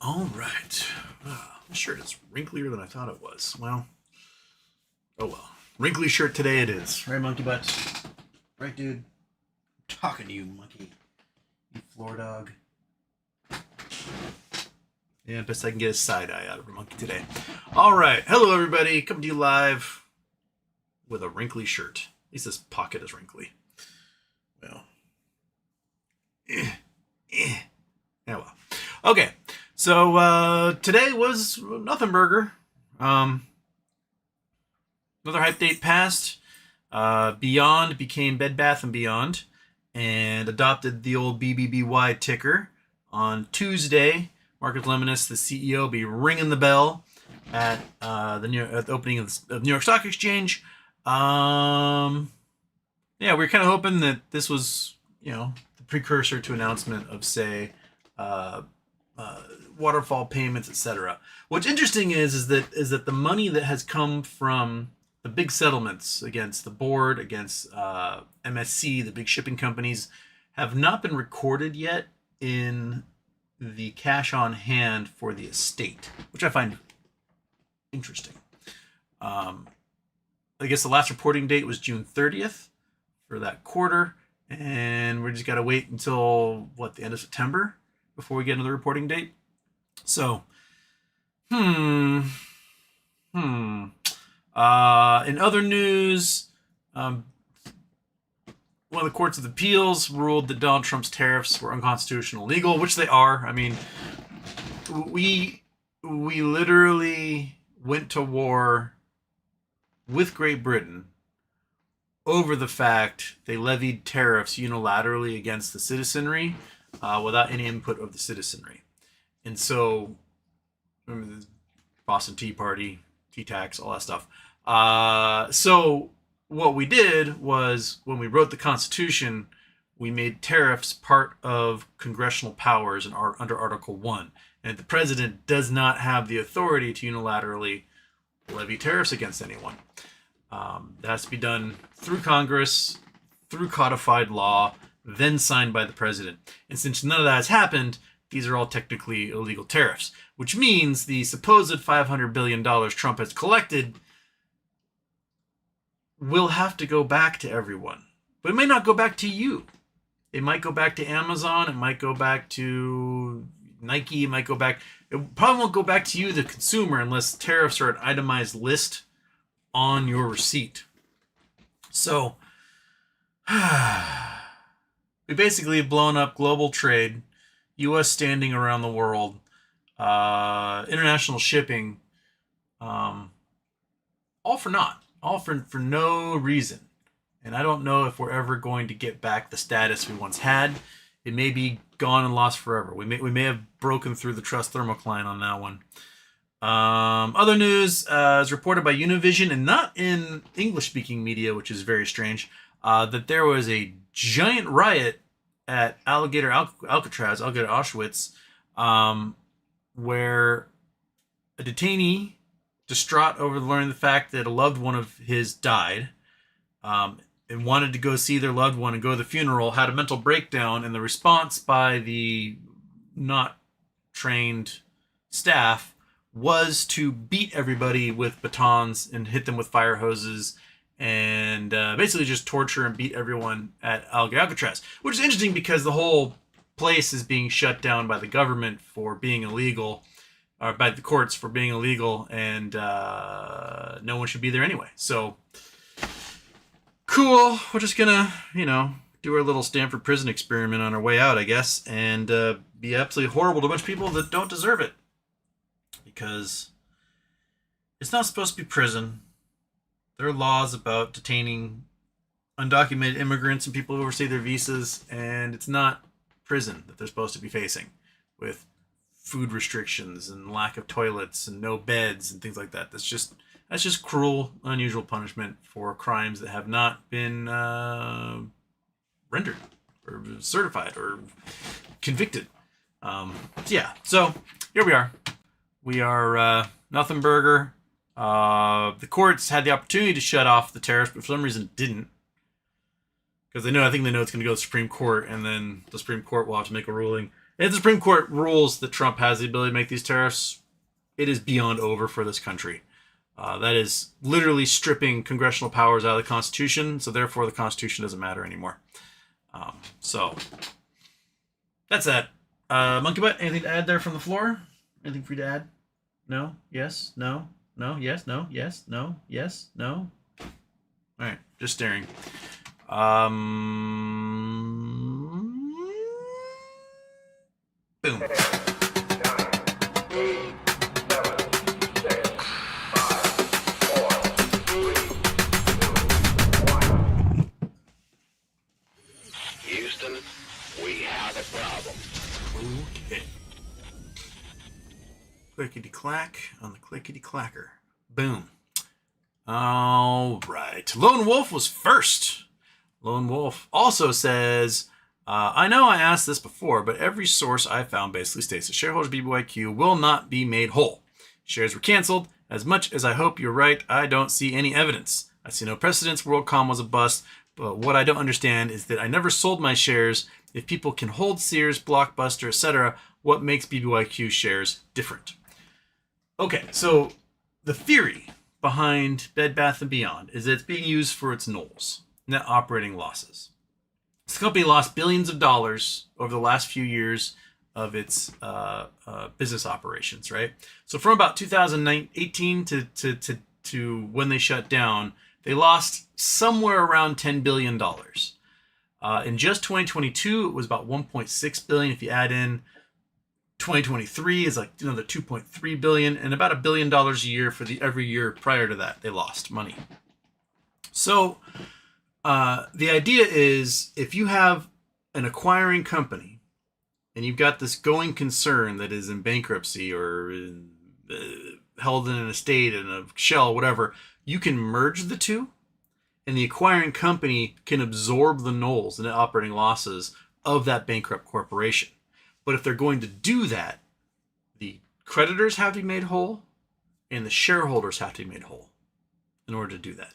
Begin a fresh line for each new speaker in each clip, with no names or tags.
All right. This shirt is wrinklier than I thought it was. Well, oh well. Wrinkly shirt today it is. Right, monkey butt? Right, dude? I'm talking to you, monkey. You floor dog. Yeah, best I can get a side eye out of a monkey today. All right. Hello, everybody. Coming to you live with a wrinkly shirt. At least this pocket is wrinkly. Well. Yeah, well. Okay. So, today was nothingburger. Another hype date passed. Beyond became Bed Bath & Beyond and adopted the old BBBY ticker. On Tuesday, Marcus Lemonis, the CEO, will be ringing the bell at the opening of the New York Stock Exchange. Yeah, we were kind of hoping that this was, the precursor to announcement of, say, waterfall payments, etc. What's interesting is that the money that has come from the big settlements against the board, against MSC, the big shipping companies, have not been recorded yet in the cash on hand for the estate, which I find interesting. I guess the last reporting date was June 30th for that quarter, and we just got to wait until, the end of September before we get another reporting date. So, in other news, one of the courts of appeals ruled that Donald Trump's tariffs were unconstitutional, illegal, which they are. I mean, we literally went to war with Great Britain over the fact they levied tariffs unilaterally against the citizenry without any input of the citizenry. And so, remember the Boston Tea Party, tea tax, all that stuff. So what we did was, when we wrote the Constitution, we made tariffs part of congressional powers under Article 1. And the president does not have the authority to unilaterally levy tariffs against anyone. That has to be done through Congress, through codified law, then signed by the president. And since none of that has happened, these are all technically illegal tariffs, which means the supposed $500 billion Trump has collected will have to go back to everyone. But it may not go back to you. It might go back to Amazon. It might go back to Nike. It might go back. It probably won't go back to you, the consumer, unless tariffs are an itemized list on your receipt. So, we basically have blown up global trade, U.S. standing around the world, international shipping, all for naught, all for no reason. And I don't know if we're ever going to get back the status we once had. It may be gone and lost forever. We may have broken through the trust thermocline on that one. Other news is reported by Univision, and not in English-speaking media, which is very strange, that there was a giant riot at Alcatraz, Auschwitz, where a detainee, distraught over learning the fact that a loved one of his died, and wanted to go see their loved one and go to the funeral, had a mental breakdown, and the response by the not trained staff was to beat everybody with batons and hit them with fire hoses and basically just torture and beat everyone at Alcatraz, which is interesting because the whole place is being shut down by the government for being illegal, or by the courts for being illegal, and no one should be there anyway. So, cool. We're just gonna, do our little Stanford prison experiment on our way out, I guess, and be absolutely horrible to a bunch of people that don't deserve it. Because it's not supposed to be prison. There are laws about detaining undocumented immigrants and people who overstay their visas, and it's not prison that they're supposed to be facing, with food restrictions and lack of toilets and no beds and things like that. That's just cruel, unusual punishment for crimes that have not been rendered or certified or convicted. So here we are. We are nothingburger. The courts had the opportunity to shut off the tariffs, but for some reason didn't. Because I think they know it's going to go to the Supreme Court, and then the Supreme Court will have to make a ruling. If the Supreme Court rules that Trump has the ability to make these tariffs, it is beyond over for this country. That is literally stripping congressional powers out of the Constitution, so therefore the Constitution doesn't matter anymore. So that's that. Monkey Butt, anything to add there from the floor? Anything for you to add? No? Yes? No? No? Yes? No? Yes? No? Yes? No? All right, just staring. Boom.
Houston, we have a problem.
Okay. Clickety clack on the clickety clacker. Boom. All right. Lone Wolf was first. Lone Wolf also says, I know I asked this before, but every source I found basically states that shareholders BBYQ will not be made whole. Shares were canceled. As much as I hope you're right, I don't see any evidence. I see no precedence. WorldCom was a bust. But what I don't understand is that I never sold my shares. If people can hold Sears, Blockbuster, etc., what makes BBYQ shares different? Okay, so the theory behind Bed Bath & Beyond is that it's being used for its NOLs, net operating losses. This company lost billions of dollars over the last few years of its business operations, right? So from about 2018 to when they shut down, they lost somewhere around $10 billion. In just 2022, it was about $1.6 billion. If you add in 2023 is like another $2.3 billion, and about $1 billion a year for every year prior to that, they lost money. So the idea is if you have an acquiring company and you've got this going concern that is in bankruptcy or held in an estate, in a shell, whatever, you can merge the two, and the acquiring company can absorb the NOLs, the net operating losses of that bankrupt corporation. But if they're going to do that, the creditors have to be made whole and the shareholders have to be made whole in order to do that.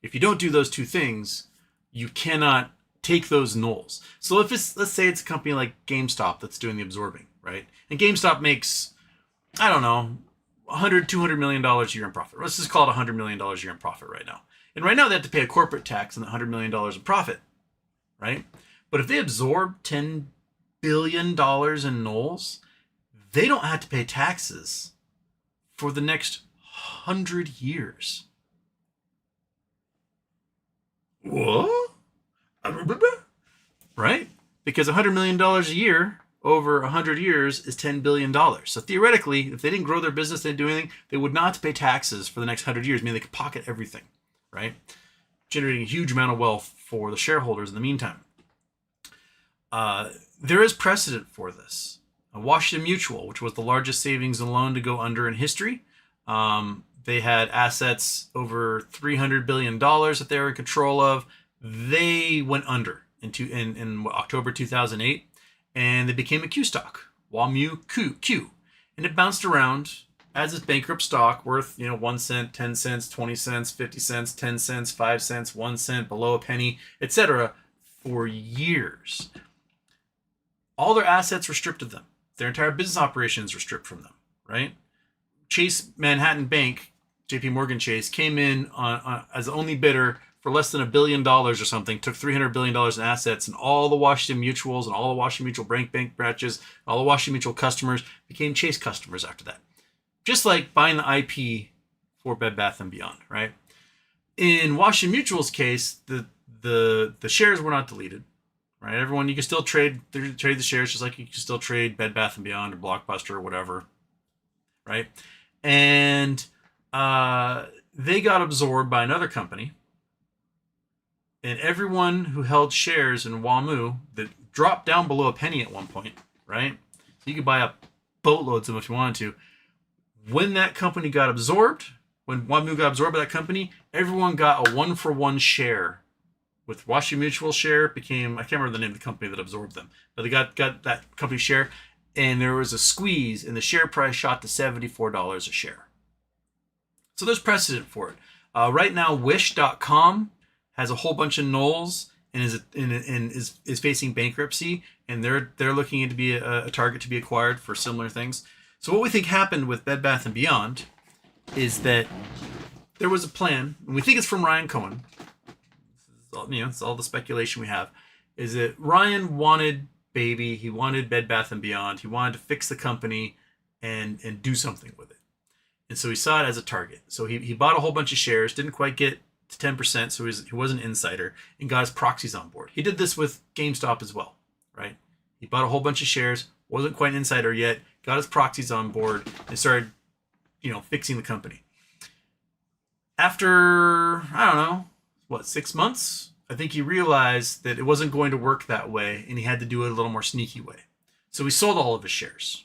If you don't do those two things, you cannot take those NOLs. So if it's, let's say it's a company like GameStop that's doing the absorbing, right? And GameStop makes, I don't know, $200 million a year in profit. Let's just call it $100 million a year in profit right now. And right now they have to pay a corporate tax on the $100 million in profit, right? But if they absorb $10 billion in NOLs, they don't have to pay taxes for the next 100 years. What? Right? Because $100 million a year over 100 years is $10 billion. So theoretically, if they didn't grow their business, they didn't do anything, they would not have to pay taxes for the next 100 years, meaning they could pocket everything, right? Generating a huge amount of wealth for the shareholders in the meantime. There is precedent for this. Washington Mutual, which was the largest savings and loan to go under in history, they had assets over $300 billion that they were in control of. They went under in October 2008, and they became a Q stock, WAMU Q. And it bounced around as its bankrupt stock worth, 1 cent, 10 cents, 20 cents, 50 cents, 10 cents, 5 cents, 1 cent, below a penny, etc. for years. All their assets were stripped of them. Their entire business operations were stripped from them, right? Chase Manhattan Bank, JP Morgan Chase, came in as the only bidder for less than $1 billion or something, took $300 billion in assets, and all the Washington Mutuals and all the Washington Mutual bank branches, all the Washington Mutual customers became Chase customers after that. Just like buying the IP for Bed Bath & Beyond, right? In Washington Mutual's case, the shares were not deleted, right? Everyone, you can still trade the shares just like you can still trade Bed Bath & Beyond or Blockbuster or whatever, right? And they got absorbed by another company. And everyone who held shares in WAMU that dropped down below a penny at one point, right? So you could buy up boatloads of them if you wanted to. When that company got absorbed, when WAMU got absorbed by that company, everyone got a 1-for-1 share. With Washington Mutual share became, I can't remember the name of the company that absorbed them, but they got that company share, and there was a squeeze, and the share price shot to $74 a share. So there's precedent for it. Right now, Wish.com has a whole bunch of NOLs, and is facing bankruptcy, and they're looking to be a target to be acquired for similar things. So what we think happened with Bed Bath & Beyond is that there was a plan, and we think it's from Ryan Cohen. It's all the speculation we have, is that Ryan wanted Baby, he wanted Bed Bath & Beyond, he wanted to fix the company and do something with it. And so he saw it as a target. So he bought a whole bunch of shares, didn't quite get to 10%, so he was an insider, and got his proxies on board. He did this with GameStop as well, right? He bought a whole bunch of shares, wasn't quite an insider yet, got his proxies on board, and started, fixing the company. After, I don't know, 6 months? I think he realized that it wasn't going to work that way, and he had to do it a little more sneaky way. So he sold all of his shares.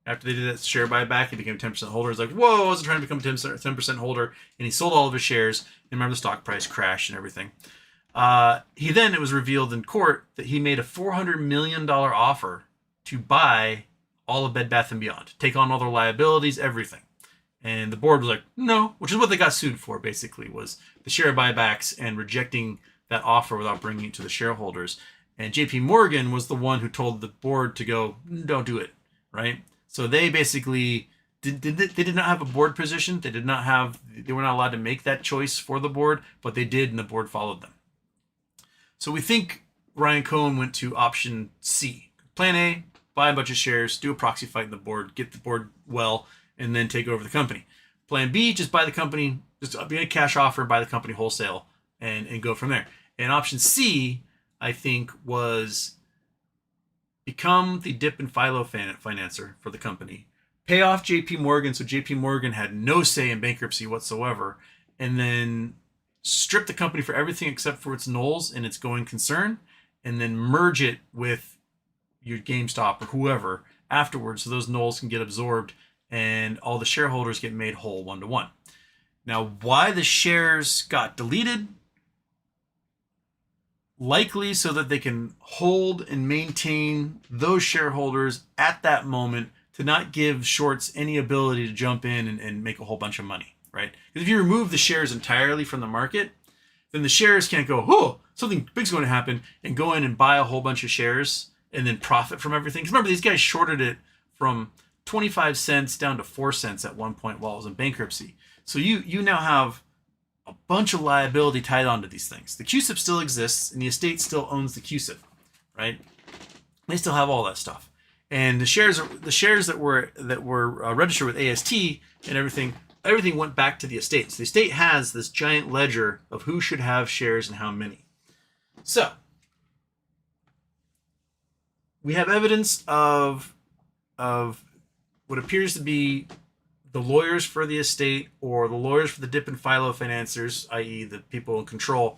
After they did that share buyback, he became a 10% holder. He's like, whoa, I wasn't trying to become a 10% holder. And he sold all of his shares. And remember, the stock price crashed and everything. It was revealed in court that he made a $400 million offer to buy all of Bed Bath & Beyond, take on all their liabilities, everything. And the board was like, no, which is what they got sued for, basically, was the share buybacks and rejecting that offer without bringing it to the shareholders. And JP Morgan was the one who told the board to go, don't do it, right? So they basically they did not have a board position. They were not allowed to make that choice for the board, but they did, and the board followed them. So we think Ryan Cohen went to option C. Plan A, buy a bunch of shares, do a proxy fight in the board, get the board well, and then take over the company. Plan B, just buy the company, just be a cash offer, buy the company wholesale, and go from there. And option C, I think, was become the dip and Philo financer for the company, pay off JP Morgan so JP Morgan had no say in bankruptcy whatsoever, and then strip the company for everything except for its nulls and its going concern, and then merge it with your GameStop or whoever afterwards so those nulls can get absorbed and all the shareholders get made whole 1-to-1. Now, why the shares got deleted? Likely so that they can hold and maintain those shareholders at that moment to not give shorts any ability to jump in and make a whole bunch of money, right? Because if you remove the shares entirely from the market, then the shares can't go, oh, something big's going to happen, and go in and buy a whole bunch of shares and then profit from everything. Because remember, these guys shorted it from 25 cents down to 4 cents at one point while it was in bankruptcy. So you now have a bunch of liability tied onto these things. The CUSIP still exists, and the estate still owns the CUSIP, right? They still have all that stuff, and the shares that were registered with AST and everything went back to the estate. So the estate has this giant ledger of who should have shares and how many. So we have evidence of what appears to be the lawyers for the estate or the lawyers for the dip and Philo financiers, i.e. the people in control,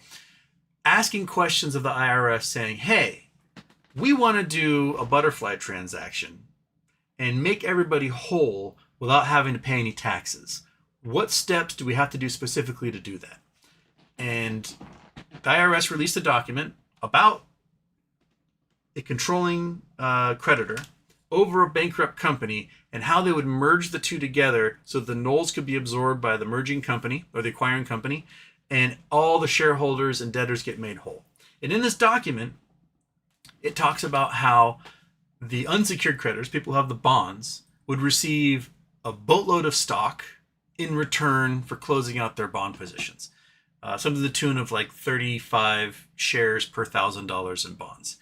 asking questions of the IRS saying, hey, we want to do a butterfly transaction and make everybody whole without having to pay any taxes. What steps do we have to do specifically to do that? And the IRS released a document about a controlling creditor over a bankrupt company and how they would merge the two together so the nulls could be absorbed by the merging company or the acquiring company, and all the shareholders and debtors get made whole. And in this document, it talks about how the unsecured creditors, people who have the bonds, would receive a boatload of stock in return for closing out their bond positions. Something to the tune of like 35 shares per $1,000 in bonds.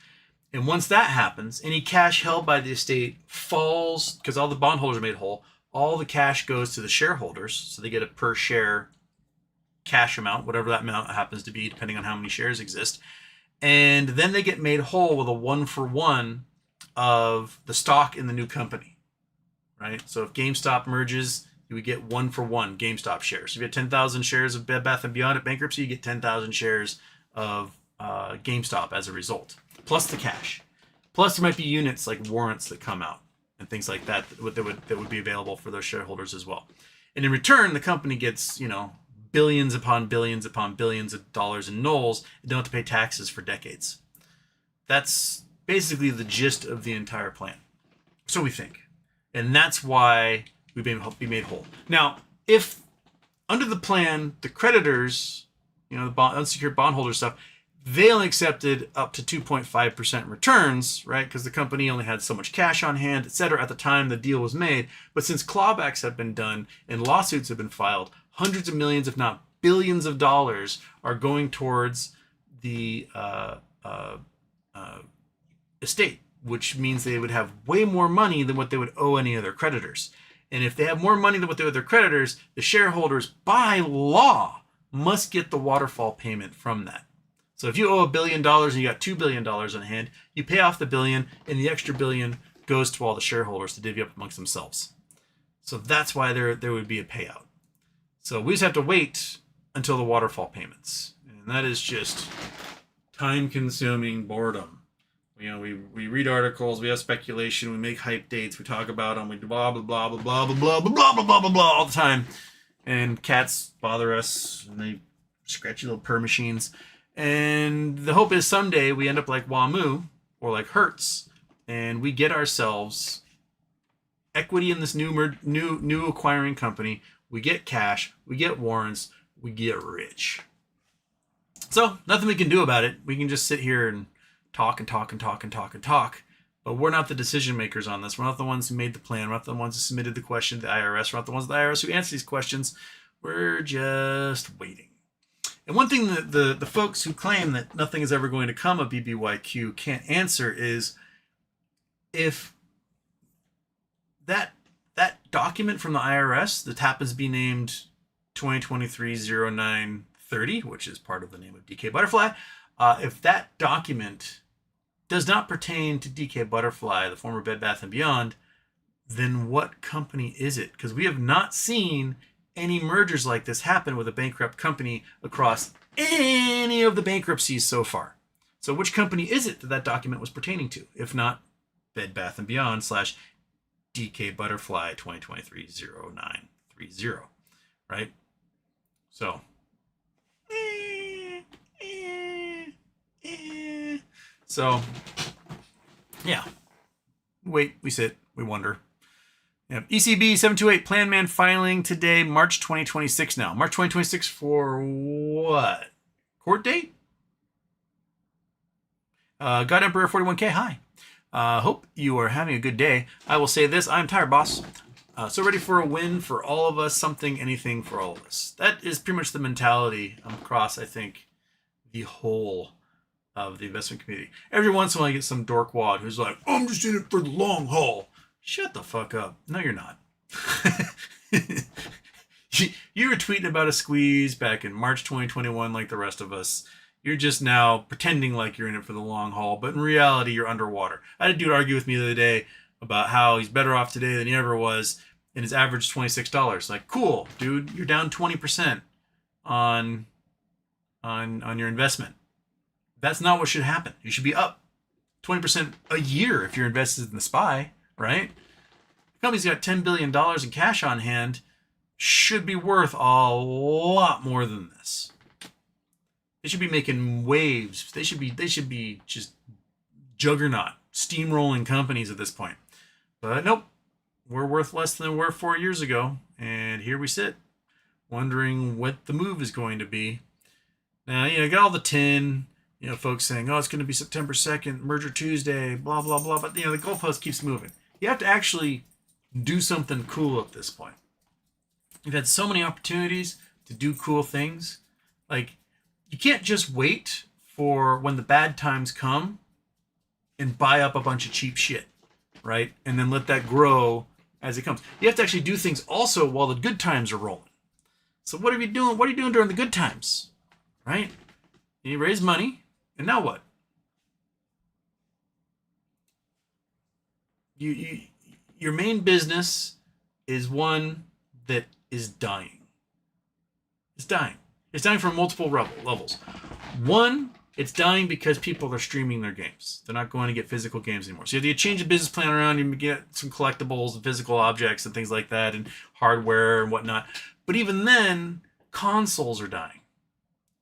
And once that happens, any cash held by the estate falls, because all the bondholders are made whole, all the cash goes to the shareholders, so they get a per share cash amount, whatever that amount happens to be, depending on how many shares exist. And then they get made whole with a 1-for-1 of the stock in the new company, right? So if GameStop merges, you would get 1-for-1 GameStop shares. If you have 10,000 shares of Bed Bath & Beyond at bankruptcy, you get 10,000 shares of GameStop as a result, plus the cash. Plus there might be units like warrants that come out and things like that that would be available for those shareholders as well. And in return, the company gets, billions upon billions upon billions of dollars in nulls and don't have to pay taxes for decades. That's basically the gist of the entire plan. So we think. And that's why we made whole. Now, if under the plan, the creditors, the unsecured bondholder stuff, they only accepted up to 2.5% returns, right? Because the company only had so much cash on hand, et cetera, at the time the deal was made. But since clawbacks have been done and lawsuits have been filed, hundreds of millions, if not billions of dollars are going towards the estate, which means they would have way more money than what they would owe any of their creditors. And if they have more money than what they owe their creditors, the shareholders, by law, must get the waterfall payment from that. So if you owe $1 billion and you got $2 billion on hand, you pay off the billion, and the extra billion goes to all the shareholders to divvy up amongst themselves. So that's why there would be a payout. So we just have to wait until the waterfall payments. And that is just time-consuming boredom. You know, we read articles, we have speculation, we make hype dates, we talk about them, we blah, blah, blah, blah, blah, blah, blah, blah, blah, blah, blah, blah, all the time. And cats bother us, and they scratchy little purr machines. And the hope is someday we end up like WAMU or like Hertz, and we get ourselves equity in this new acquiring company. We get cash, we get warrants, we get rich. So nothing we can do about it. We can just sit here and talk and talk and talk and talk and talk. But we're not the decision makers on this. We're not the ones who made the plan. We're not the ones who submitted the question to the IRS. We're not the ones at the IRS who answer these questions. We're just waiting. And one thing that the folks who claim that nothing is ever going to come of BBYQ can't answer is if that document from the IRS that happens to be named 2023-0930, which is part of the name of DK Butterfly, if that document does not pertain to DK Butterfly, the former Bed Bath & Beyond, then what company is it? Because we have not seen any mergers like this happen with a bankrupt company across any of the bankruptcies so far. So which company is it that document was pertaining to, if not Bed Bath & Beyond / DK Butterfly 2023-0930, right? So, yeah. Wait, we sit, we wonder. Yeah. ECB 728 Plan Man filing today, March 2026 now. March 2026 for what? Court date? God Emperor 41K, hi. Hope you are having a good day. I will say this, I'm tired, boss. So ready for a win for all of us, something, anything for all of us. That is pretty much the mentality across, I think, the whole of the investment community. Every once in a while, I get some dorkwad who's like, oh, I'm just in it for the long haul. Shut the fuck up. No, you're not. You were tweeting about a squeeze back in March 2021 like the rest of us. You're just now pretending like you're in it for the long haul, but in reality, you're underwater. I had a dude argue with me the other day about how he's better off today than he ever was, and his average $26. Like, cool, dude, you're down 20% on your investment. That's not what should happen. You should be up 20% a year if you're invested in the SPY, right? The company's got $10 billion in cash on hand, should be worth a lot more than this. They should be making waves. They should be just juggernaut, steamrolling companies at this point. But nope, we're worth less than we were 4 years ago, and here we sit, wondering what the move is going to be. Now, you got all the tin, folks saying, oh, it's going to be September 2nd, Merger Tuesday, blah, blah, blah. But, the goalpost keeps moving. You have to actually do something cool at this point. You've had so many opportunities to do cool things. Like, you can't just wait for when the bad times come and buy up a bunch of cheap shit, right? And then let that grow as it comes. You have to actually do things also while the good times are rolling. So what are you doing? What are you doing during the good times, right? You raise money, and now what? Your main business is one that is dying. It's dying. It's dying from multiple levels. One, it's dying because people are streaming their games. They're not going to get physical games anymore. So you change the business plan around, you get some collectibles and physical objects and things like that and hardware and whatnot. But even then, consoles are dying.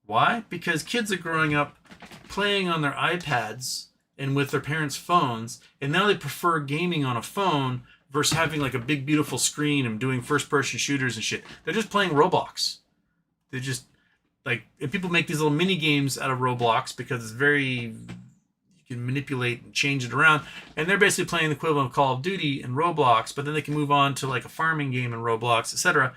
Why? Because kids are growing up playing on their iPads and with their parents' phones, and now they prefer gaming on a phone versus having like a big, beautiful screen and doing first-person shooters and shit. They're just playing Roblox. and people make these little mini games out of Roblox because it's very, you can manipulate and change it around, and they're basically playing the equivalent of Call of Duty in Roblox, but then they can move on to like a farming game in Roblox, etc.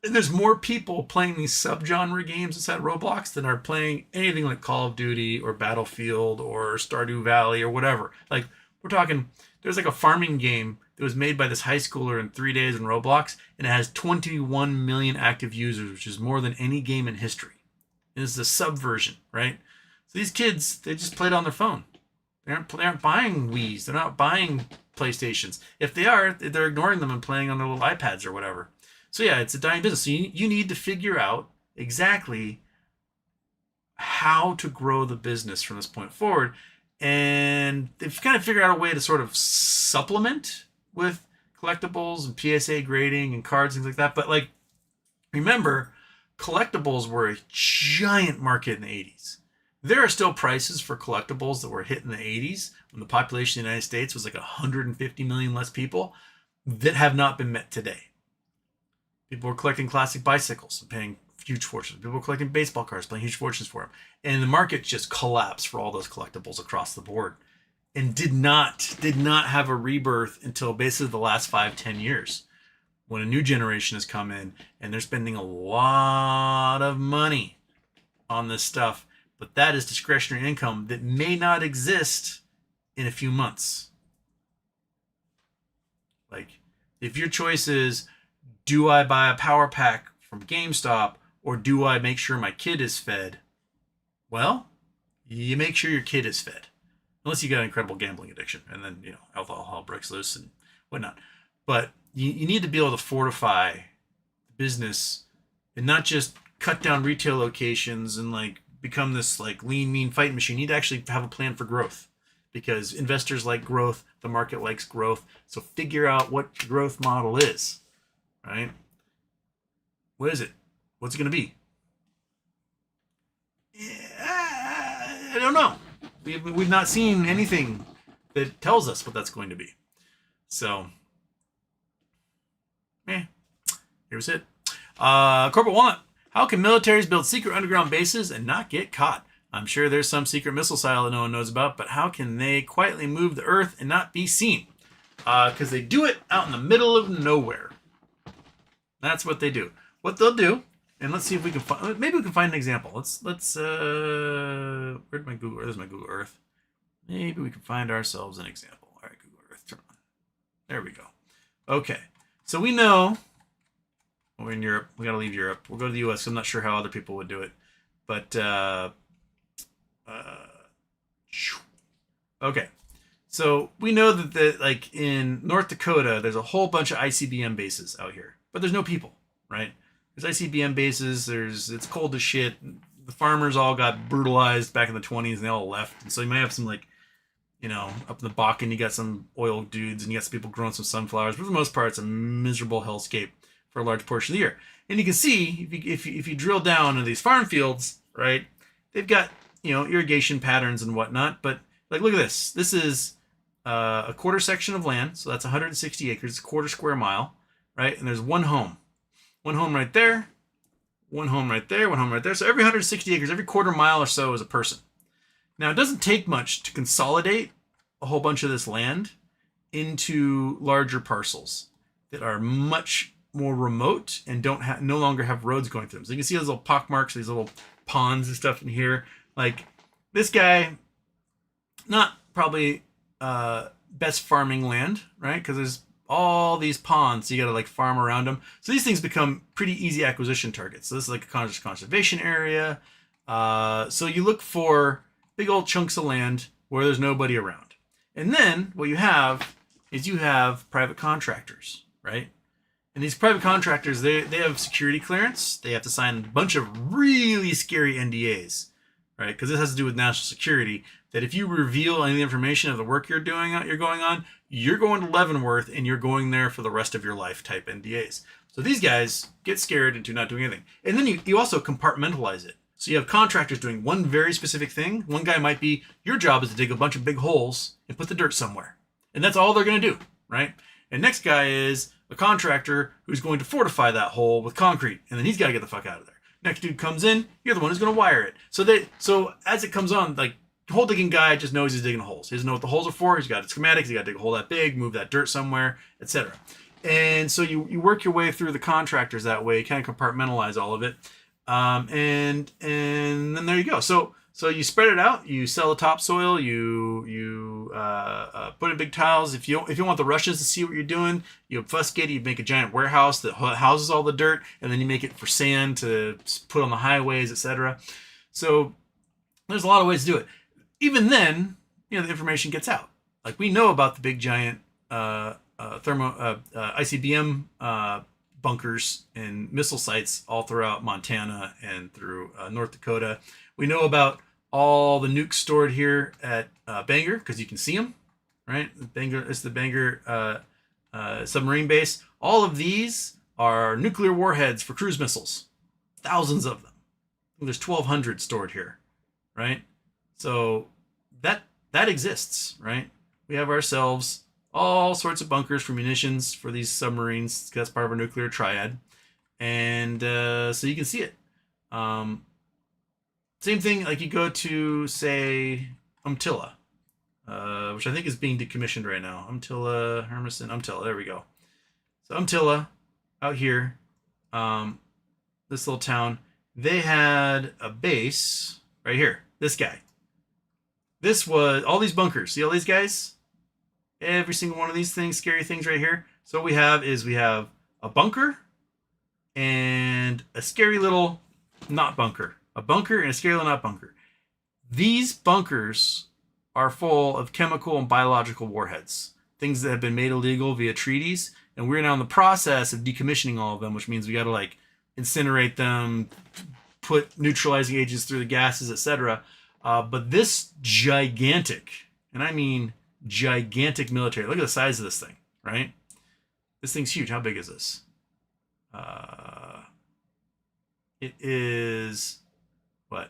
And there's more people playing these subgenre games inside Roblox than are playing anything like Call of Duty or Battlefield or Stardew Valley or whatever. Like, we're talking, there's like a farming game that was made by this high schooler in 3 days in Roblox, and it has 21 million active users, which is more than any game in history. And this is a subversion, right? So these kids, they just play it on their phone. They aren't buying Wiis. They're not buying PlayStations. If they are, they're ignoring them and playing on their little iPads or whatever. So yeah, it's a dying business. So you need to figure out exactly how to grow the business from this point forward. And they've kind of figured out a way to sort of supplement with collectibles and PSA grading and cards, things like that. But like, remember, collectibles were a giant market in the 80s. There are still prices for collectibles that were hit in the 80s when the population of the United States was like 150 million less people that have not been met today. People were collecting classic bicycles and paying huge fortunes. People were collecting baseball cards, paying huge fortunes for them. And the market just collapsed for all those collectibles across the board and did not have a rebirth until basically the last 5-10 years, when a new generation has come in and they're spending a lot of money on this stuff. But that is discretionary income that may not exist in a few months. Like, if your choice is, do I buy a power pack from GameStop or do I make sure my kid is fed? Well, you make sure your kid is fed. Unless you got an incredible gambling addiction, and then, alcohol breaks loose and whatnot. But you need to be able to fortify the business and not just cut down retail locations and like become this like lean, mean fighting machine. You need to actually have a plan for growth, because investors like growth. The market likes growth. So figure out what your growth model is, right? What is it? What's it going to be? I don't know. We've not seen anything that tells us what that's going to be. So, here's it. Corporate Walnut. How can militaries build secret underground bases and not get caught? I'm sure there's some secret missile silo that no one knows about, but how can they quietly move the Earth and not be seen? Because they do it out in the middle of nowhere. That's what they do. What they'll do, and let's see if we can find. Maybe we can find an example. Let's. Where'd my Google? There's my Google Earth. Maybe we can find ourselves an example. All right, Google Earth, turn on. There we go. Okay, so we know. We're in Europe. We got to leave Europe. We'll go to the U.S. I'm not sure how other people would do it, but okay. So we know that like in North Dakota, there's a whole bunch of ICBM bases out here, but there's no people, right? There's ICBM bases. It's cold as shit. The farmers all got brutalized back in the 20s, and they all left. And so you might have some like, up in the Bakken, you got some oil dudes, and you got some people growing some sunflowers. But for the most part, it's a miserable hellscape for a large portion of the year. And you can see, if you drill down into these farm fields, right, they've got, irrigation patterns and whatnot. But like, look at this. This is a quarter section of land. So that's 160 acres. It's a quarter square mile, right? And there's one home. One home right there. One home right there. One home right there. So every 160 acres, every quarter mile or so is a person. Now, it doesn't take much to consolidate a whole bunch of this land into larger parcels that are much more remote and no longer have roads going through them. So you can see those little pock marks, these little ponds and stuff in here. Like, this guy, not probably best farming land, right? Because there's all these ponds, so you got to like farm around them. So these things become pretty easy acquisition targets. So this is like a conservation area. So you look for big old chunks of land where there's nobody around. And then what you have is private contractors, right? And these private contractors, they have security clearance. They have to sign a bunch of really scary NDAs, right? Because this has to do with national security. That if you reveal any information of the work you're going on, you're going to Leavenworth and you're going there for the rest of your life type NDAs. So these guys get scared into not doing anything. And then you also compartmentalize it. So you have contractors doing one very specific thing. One guy might be, your job is to dig a bunch of big holes and put the dirt somewhere. And that's all they're going to do, right? And next guy is a contractor who's going to fortify that hole with concrete. And then he's got to get the fuck out of there. Next dude comes in, you're the one who's going to wire it. So as it comes on, like, the hole digging guy just knows he's digging holes. He doesn't know what the holes are for. He's got schematics. He's got to dig a hole that big, move that dirt somewhere, etc. And so you work your way through the contractors that way, kind of compartmentalize all of it, and then there you go. So you spread it out. You sell the topsoil. You put in big tiles. If you want the Russians to see what you're doing, you obfuscate it. You make a giant warehouse that houses all the dirt, and then you make it for sand to put on the highways, etc. So there's a lot of ways to do it. Even then, the information gets out. Like, we know about the big giant ICBM bunkers and missile sites all throughout Montana and through North Dakota. We know about all the nukes stored here at Bangor, because you can see them, right? Bangor is the Bangor submarine base. All of these are nuclear warheads for cruise missiles. Thousands of them. There's 1,200 stored here, right? So that exists, right? We have ourselves all sorts of bunkers for munitions for these submarines. That's part of our nuclear triad. And so you can see it. Same thing, like you go to, say, Umatilla, which I think is being decommissioned right now. Hermiston, Umatilla, there we go. So Umatilla, out here, this little town, they had a base right here. This guy. This was all these bunkers. See all these guys? Every single one of these things, scary things right here. So what we have a bunker and a scary little not bunker. A bunker and a scary little not bunker. These bunkers are full of chemical and biological warheads, things that have been made illegal via treaties, and we're now in the process of decommissioning all of them, which means we got to like incinerate them, put neutralizing agents through the gases, etc. But this gigantic, and I mean gigantic military, look at the size of this thing, right? This thing's huge. How big is this? It is what?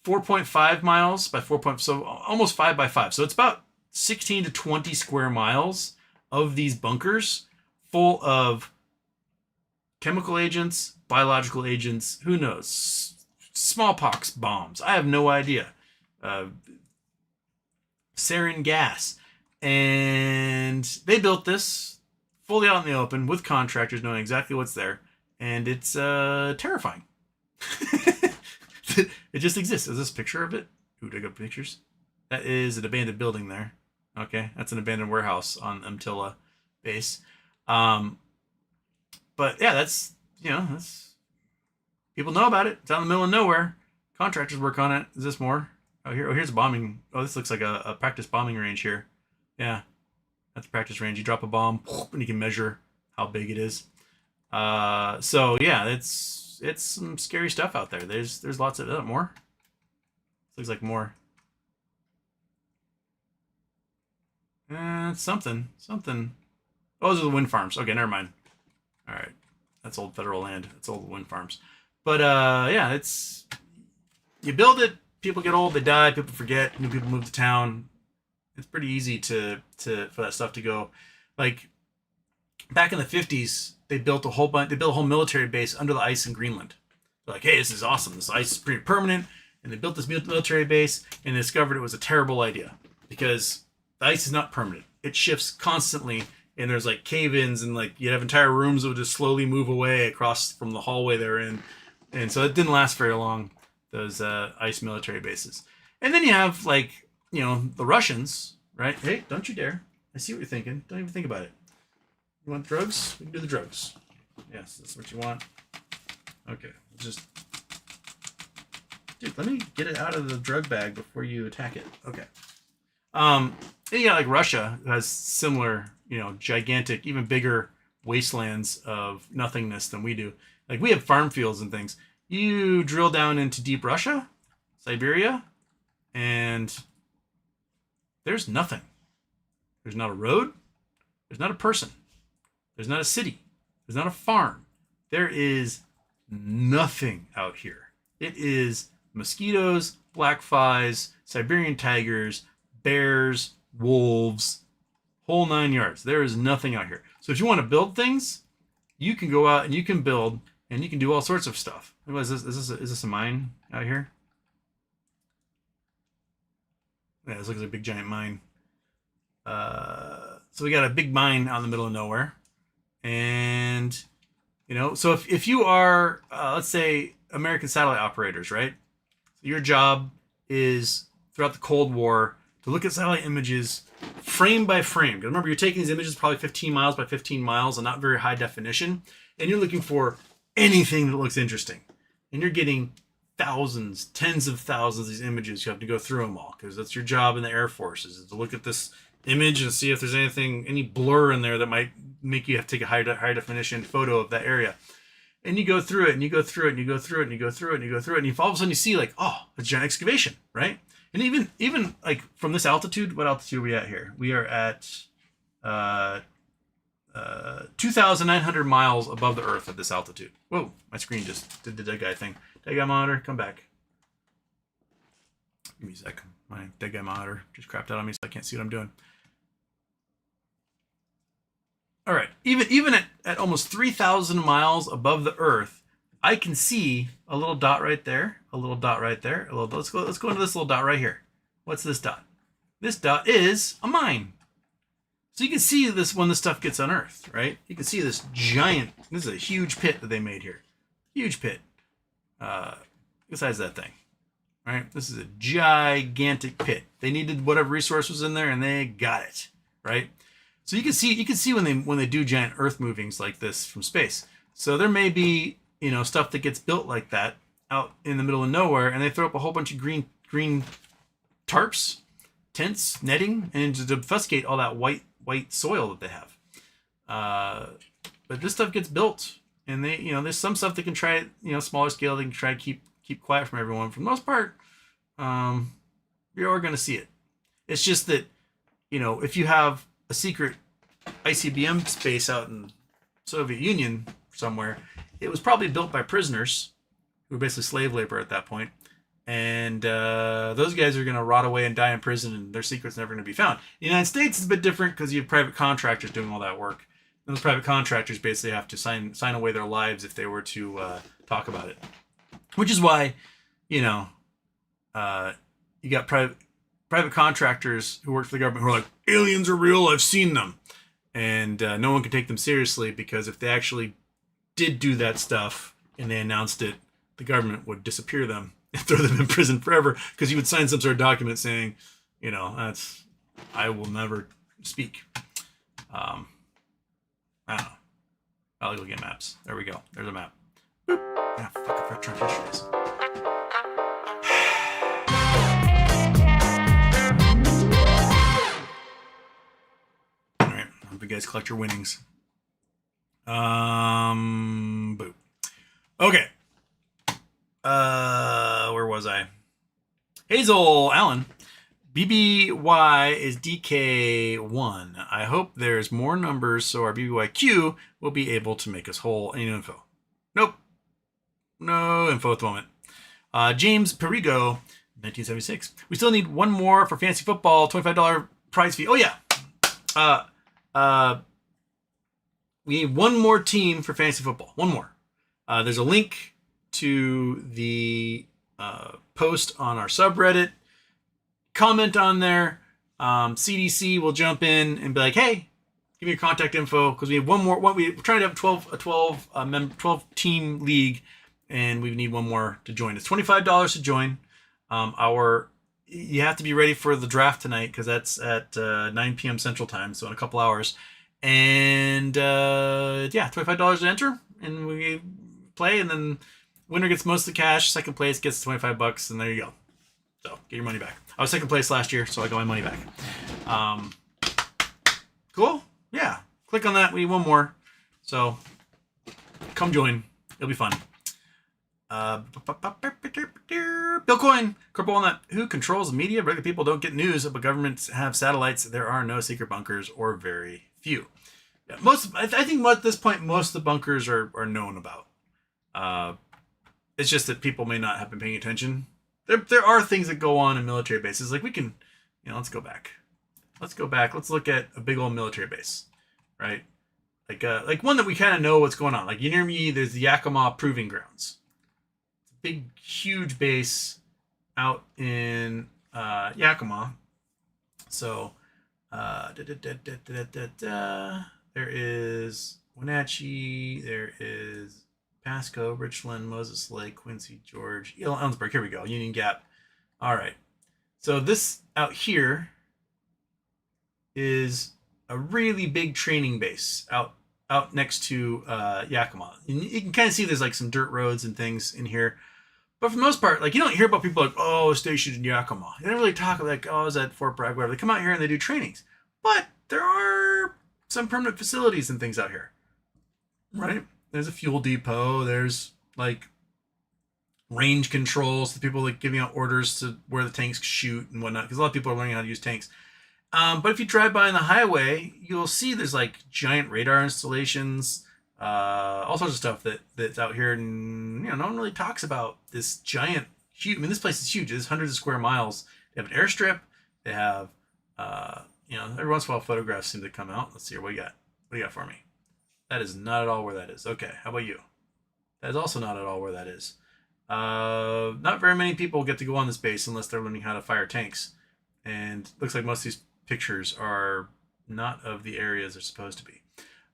4.5 miles by 4. So almost 5 by 5. So it's about 16 to 20 square miles of these bunkers full of chemical agents, biological agents, who knows? Smallpox bombs. I have no idea. Sarin gas. And they built this fully out in the open with contractors knowing exactly what's there. And it's terrifying. It just exists. Is this a picture of it? Ooh, did I go pictures? That is an abandoned building there. Okay, that's an abandoned warehouse on Umatilla base. But yeah, that's people know about it. It's out in the middle of nowhere. Contractors work on it. Is this more? Here's a bombing. Oh, this looks like a practice bombing range here. Yeah, that's a practice range. You drop a bomb and you can measure how big it is. So yeah, it's some scary stuff out there. There's lots of more. Looks like more. Something. Oh, those are the wind farms. Okay, never mind. All right, that's old federal land. That's old wind farms. But yeah, it's you build it. People get old. They die. People forget. New people move to town. It's pretty easy for that stuff to go. Like back in the 50s, they built a whole military base under the ice in Greenland. They're like, hey, this is awesome. This ice is pretty permanent. And they built this military base and they discovered it was a terrible idea because the ice is not permanent. It shifts constantly. And there's like cave-ins and like you'd have entire rooms that would just slowly move away across from the hallway they're in. And so it didn't last very long, those ice military bases. And then you have like, the Russians, right? Hey, don't you dare. I see what you're thinking. Don't even think about it. You want drugs? We can do the drugs. Yes, that's what you want. Okay, just... Dude, let me get it out of the drug bag before you attack it. Okay. Yeah, like Russia has similar, gigantic, even bigger wastelands of nothingness than we do. Like we have farm fields and things. You drill down into deep Russia, Siberia, and there's nothing. There's not a road. There's not a person. There's not a city. There's not a farm. There is nothing out here. It is mosquitoes, black flies, Siberian tigers, bears, wolves, whole 9 yards. There is nothing out here. So if you want to build things, you can go out and you can build and you can do all sorts of stuff. Is this a mine out here? Yeah, this looks like a big giant mine. So we got a big mine out in the middle of nowhere, and so if you are, let's say, American satellite operators, right? So your job is throughout the Cold War to look at satellite images frame by frame. Because remember, you're taking these images probably 15 miles by 15 miles and not very high definition, and you're looking for anything that looks interesting, and you're getting thousands, tens of thousands of these images. You have to go through them all because that's your job in the Air Force, is to look at this image and see if there's any blur in there that might make you have to take a high definition photo of that area. And you go through it, and you go through it, and you go through it, and you go through it, and you go through it, and all of a sudden you see like, oh, a giant excavation, right? And even like from this altitude, what altitude are we at here? We are at 2,900 miles above the Earth at this altitude. Whoa, my screen just did the dead guy thing. Dead guy monitor, come back. Give me a sec. My dead guy monitor just crapped out on me, so I can't see what I'm doing. All right, even at almost 3,000 miles above the Earth, I can see a little dot right there, a little dot right there. Let's go into this little dot right here. What's this dot? This dot is a mine. So you can see this when the stuff gets unearthed, right? You can see this giant. This is a huge pit that they made here. Huge pit. Besides that thing, right? This is a gigantic pit. They needed whatever resource was in there, and they got it, right? So you can see when they do giant Earth movings like this from space. So there may be stuff that gets built like that out in the middle of nowhere, and they throw up a whole bunch of green tarps, tents, netting, and to obfuscate all that white soil that they have. But this stuff gets built, and they there's some stuff they can try smaller scale. They can try to keep quiet from everyone. For the most part, you're all going to see it. It's just that if you have a secret ICBM space out in Soviet Union somewhere, it was probably built by prisoners who were basically slave labor at that point. And those guys are going to rot away and die in prison, and their secret's never going to be found. In the United States, it's a bit different because you have private contractors doing all that work. And those private contractors basically have to sign away their lives if they were to talk about it. Which is why, you got private contractors who work for the government who are like, aliens are real, I've seen them. And no one can take them seriously, because if they actually did do that stuff and they announced it, the government would disappear them and throw them in prison forever, because you would sign some sort of document saying, I will never speak. I don't know. I'll go get maps. There we go. There's a map. Boop. Yeah, fuck, I forgot to turn histories. You guys collect your winnings. Boo. Okay. Where was I? Hazel Allen. BBBY is DK1. I hope there's more numbers so our BBYQ will be able to make us whole. Any info? Nope. No info at the moment. James Perigo, 1976. We still need one more for fantasy football. $25 prize fee. Oh yeah. We need one more team for fantasy football. One more. There's a link to the post on our subreddit. Comment on there. CDC will jump in and be like, "Hey, give me your contact info," because we have one more. We're trying to have a 12 team league, and we need one more to join. It's $25 to join. You have to be ready for the draft tonight, because that's at 9 p.m. Central Time, so in a couple hours. And $25 to enter, and we play, and then winner gets most of the cash. Second place gets $25, and there you go. So get your money back. I was second place last year, so I got my money back. Cool. Yeah. Click on that. We need one more. So come join. It'll be fun. Bill Coyne, Corporal on that. Who controls the media? Regular people don't get news, but governments have satellites. There are no secret bunkers, or very few. Yeah, I think at this point, most of the bunkers are known about. It's just that people may not have been paying attention. There are things that go on in military bases. Like we can, let's go back. Let's look at a big old military base, right? like one that we kind of know what's going on. Like near me, there's the Yakima Proving Grounds. It's a big, huge base out in Yakima. So there is Wenatchee, there is Pasco, Richland, Moses Lake, Quincy, George, Ellensburg. Here we go, Union Gap. All right. So this out here is a really big training base out next to Yakima. And you can kind of see there's like some dirt roads and things in here. But for the most part, like you don't hear about people like, oh, stationed in Yakima. They don't really talk like, oh, I was at Fort Bragg, whatever. They come out here and they do trainings. But there are some permanent facilities and things out here, right? There's a fuel depot. There's like range controls, the people like giving out orders to where the tanks shoot and whatnot. Because a lot of people are learning how to use tanks. But if you drive by on the highway, you'll see there's like giant radar installations, all sorts of stuff that's out here, and no one really talks about this giant, huge. I mean, this place is huge. It's hundreds of square miles. They have an airstrip. They have, every once in a while photographs seem to come out. Let's see here. What do you got? What do you got for me? That is not at all where that is. Okay, how about you? That is also not at all where that is. Not very many people get to go on this base unless they're learning how to fire tanks, and looks like most of these pictures are not of the areas they're supposed to be.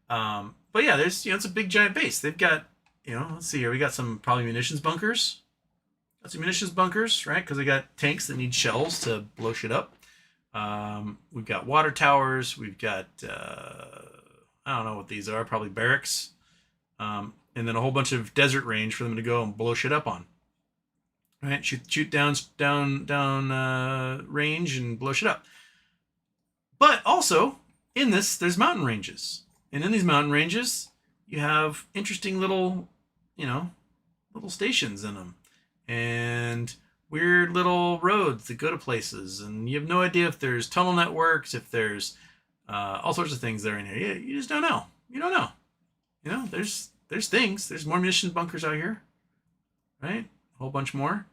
But yeah, there's, it's a big giant base. They've got, let's see here. We got some probably munitions bunkers. Got some munitions bunkers, right? Because they got tanks that need shells to blow shit up. We've got water towers. We've got, I don't know what these are, probably barracks. And then a whole bunch of desert range for them to go and blow shit up on. Right? Shoot down range and blow shit up. But also, in this, there's mountain ranges. And in these mountain ranges, you have interesting little, little stations in them. And weird little roads that go to places. And you have no idea if there's tunnel networks, if there's all sorts of things that are in here. You just don't know. You don't know. There's things. There's more munitions bunkers out here. Right? A whole bunch more.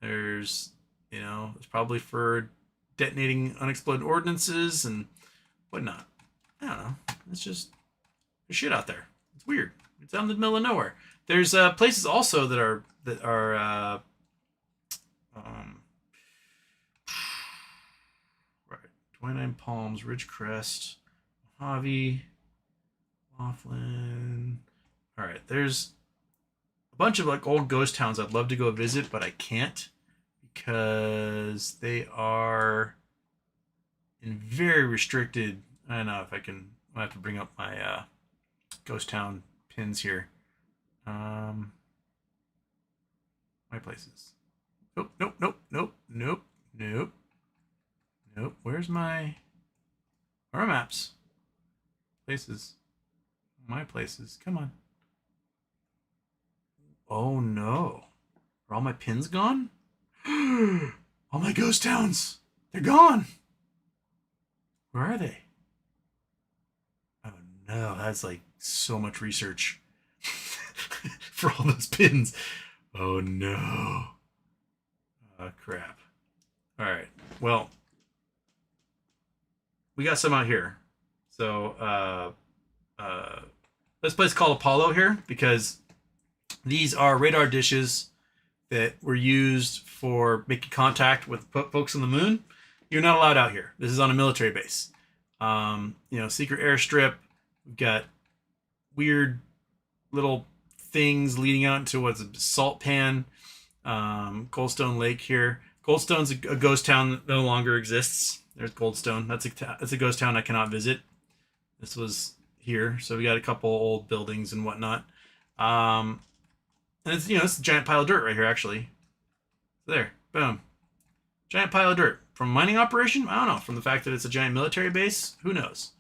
There's probably for detonating unexploded ordnances and whatnot. I don't know. It's just there's shit out there. It's weird. It's out in the middle of nowhere. There's places also that are right. 29 Palms, Ridgecrest, Mojave, Laughlin. All right. There's a bunch of like old ghost towns I'd love to go visit, but I can't because they are in very restricted. I don't know if I can. I have to bring up my ghost town pins here. My places. Nope. Where are maps? Places. My places. Come on. Oh no. Are all my pins gone? All my ghost towns. They're gone. Where are they? Oh no, that's like so much research for all those pins. Oh no. Oh crap. All right. Well, we got some out here. So this place called Apollo here because these are radar dishes that were used for making contact with folks on the moon. You're not allowed out here. This is on a military base. Secret airstrip. We've got weird little things leading out into what's a salt pan. Goldstone Lake here. Goldstone's a ghost town that no longer exists. There's Goldstone. That's a ghost town I cannot visit. This was here, so we got a couple old buildings and whatnot. And it's it's a giant pile of dirt right here actually. There, boom, giant pile of dirt. From a mining operation? I don't know. From the fact that it's a giant military base? Who knows?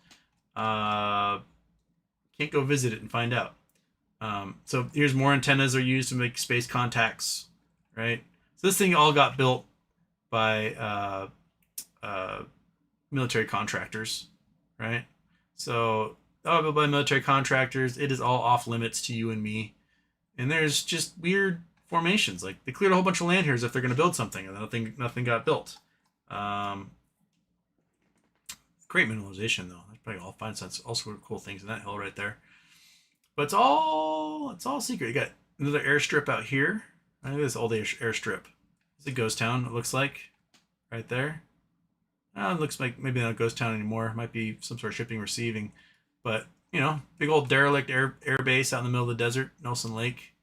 Can't go visit it and find out. So here's more antennas are used to make space contacts, right? So this thing all got built by military contractors, right? So all built by military contractors. It is all off limits to you and me. And there's just weird formations. Like they cleared a whole bunch of land here as if they're going to build something, and nothing got built. Great mineralization though. That's I'll find some all sort of cool things in that hill right there. But it's all secret. You got another airstrip out here. I think this old airstrip. It's a ghost town. It looks like right there. It looks like maybe not a ghost town anymore. It might be some sort of shipping receiving, but big old derelict air base out in the middle of the desert, Nelson Lake.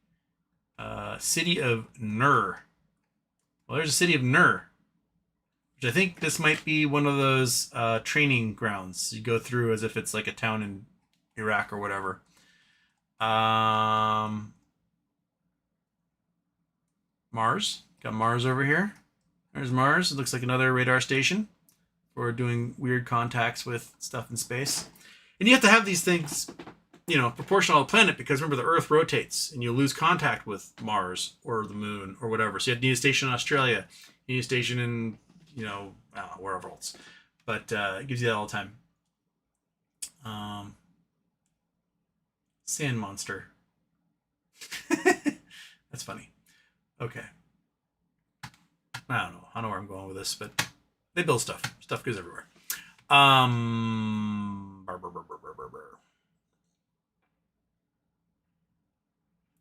City of Nur. Well, there's a city of Nur, which I think this might be one of those training grounds you go through as if it's like a town in Iraq or whatever. Mars. Got Mars over here. There's Mars. It looks like another radar station for doing weird contacts with stuff in space. And you have to have these things, proportional to the planet, because remember, the Earth rotates and you lose contact with Mars or the moon or whatever. So you need a station in Australia. You need a station in, I don't know, wherever else. But it gives you that all the time. Sand monster. That's funny. Okay. I don't know where I'm going with this, but they build stuff. Stuff goes everywhere.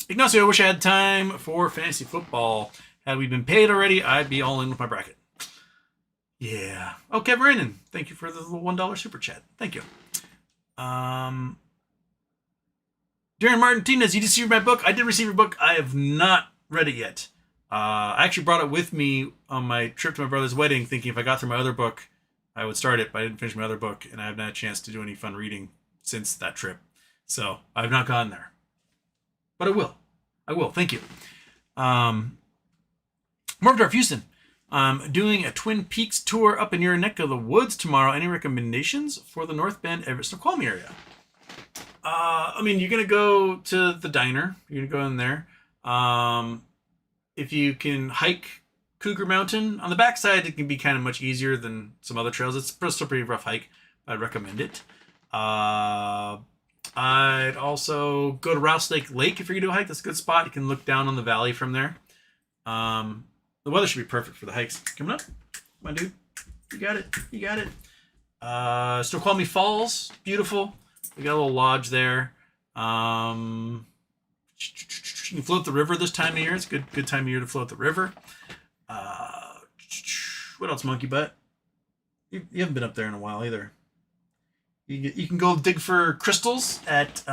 Ignacio, I wish I had time for fantasy football. Had we been paid already, I'd be all in with my bracket. Yeah. Okay, Brandon. Thank you for the $1 super chat. Thank you. Darren Martinez, you just received my book. I did receive your book. I have not read it yet. I actually brought it with me on my trip to my brother's wedding, thinking if I got through my other book, I would start it, but I didn't finish my other book, and I have not had a chance to do any fun reading since that trip. So I've not gone there. But I will. Thank you. Morphdorf, Houston. Doing a Twin Peaks tour up in your neck of the woods tomorrow. Any recommendations for the North Bend, Everett, Snoqualmie area? You're going to go to the diner. You're going to go in there. If you can hike Cougar Mountain on the backside, it can be kind of much easier than some other trails. It's still a pretty rough hike. I'd recommend it. I'd also go to Rouse Lake if you're going to do a hike. That's a good spot. You can look down on the valley from there. The weather should be perfect for the hikes. Coming up. Come on, dude. You got it. Snoqualmie Falls. Beautiful. We got a little lodge there. You can float the river this time of year. It's a good time of year to float the river. What else, Monkey Butt? You haven't been up there in a while either. You can go dig for crystals at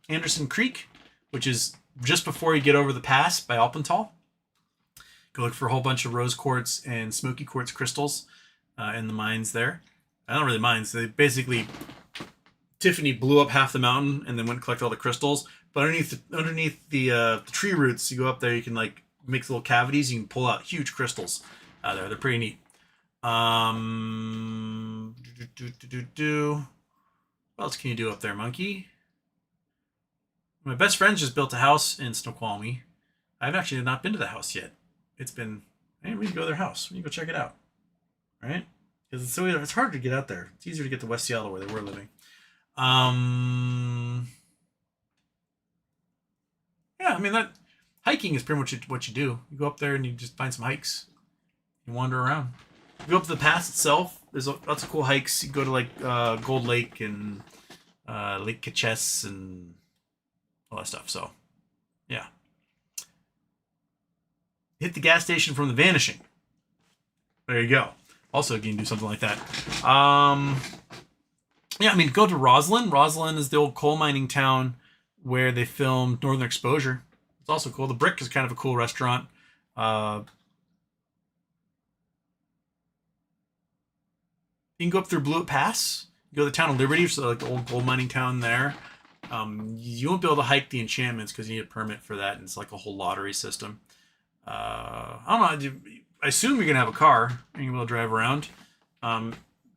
Anderson Creek, which is just before you get over the pass by Alpental. Go look for a whole bunch of rose quartz and smoky quartz crystals in the mines there. I don't really mines. They basically, Tiffany blew up half the mountain and then went and collect all the crystals. But underneath the tree roots, you go up there, you can make little cavities. You can pull out huge crystals out there. They're pretty neat. What else can you do up there, Monkey? My best friend just built a house in Snoqualmie. I've actually not been to the house yet. It's been, hey, we can go to their house. We can go check it out. Right? Because it's harder to get out there. It's easier to get to West Seattle where they were living. Yeah, that hiking is pretty much what you do. You go up there and you just find some hikes. You wander around. You go up to the pass itself. There's lots of cool hikes. You go to Gold Lake and Lake Caches and all that stuff. So, yeah. Hit the gas station from the Vanishing. There you go. Also, you can do something like that. Go to Roslyn. Roslyn is the old coal mining town where they filmed Northern Exposure. It's also cool. The Brick is kind of a cool restaurant. You can go up through Blewett Pass. You go to the town of Liberty, so the old gold mining town there. You won't be able to hike the enchantments because you need a permit for that, and it's like a whole lottery system. I don't know. I assume you're gonna have a car and you'll be able to drive around.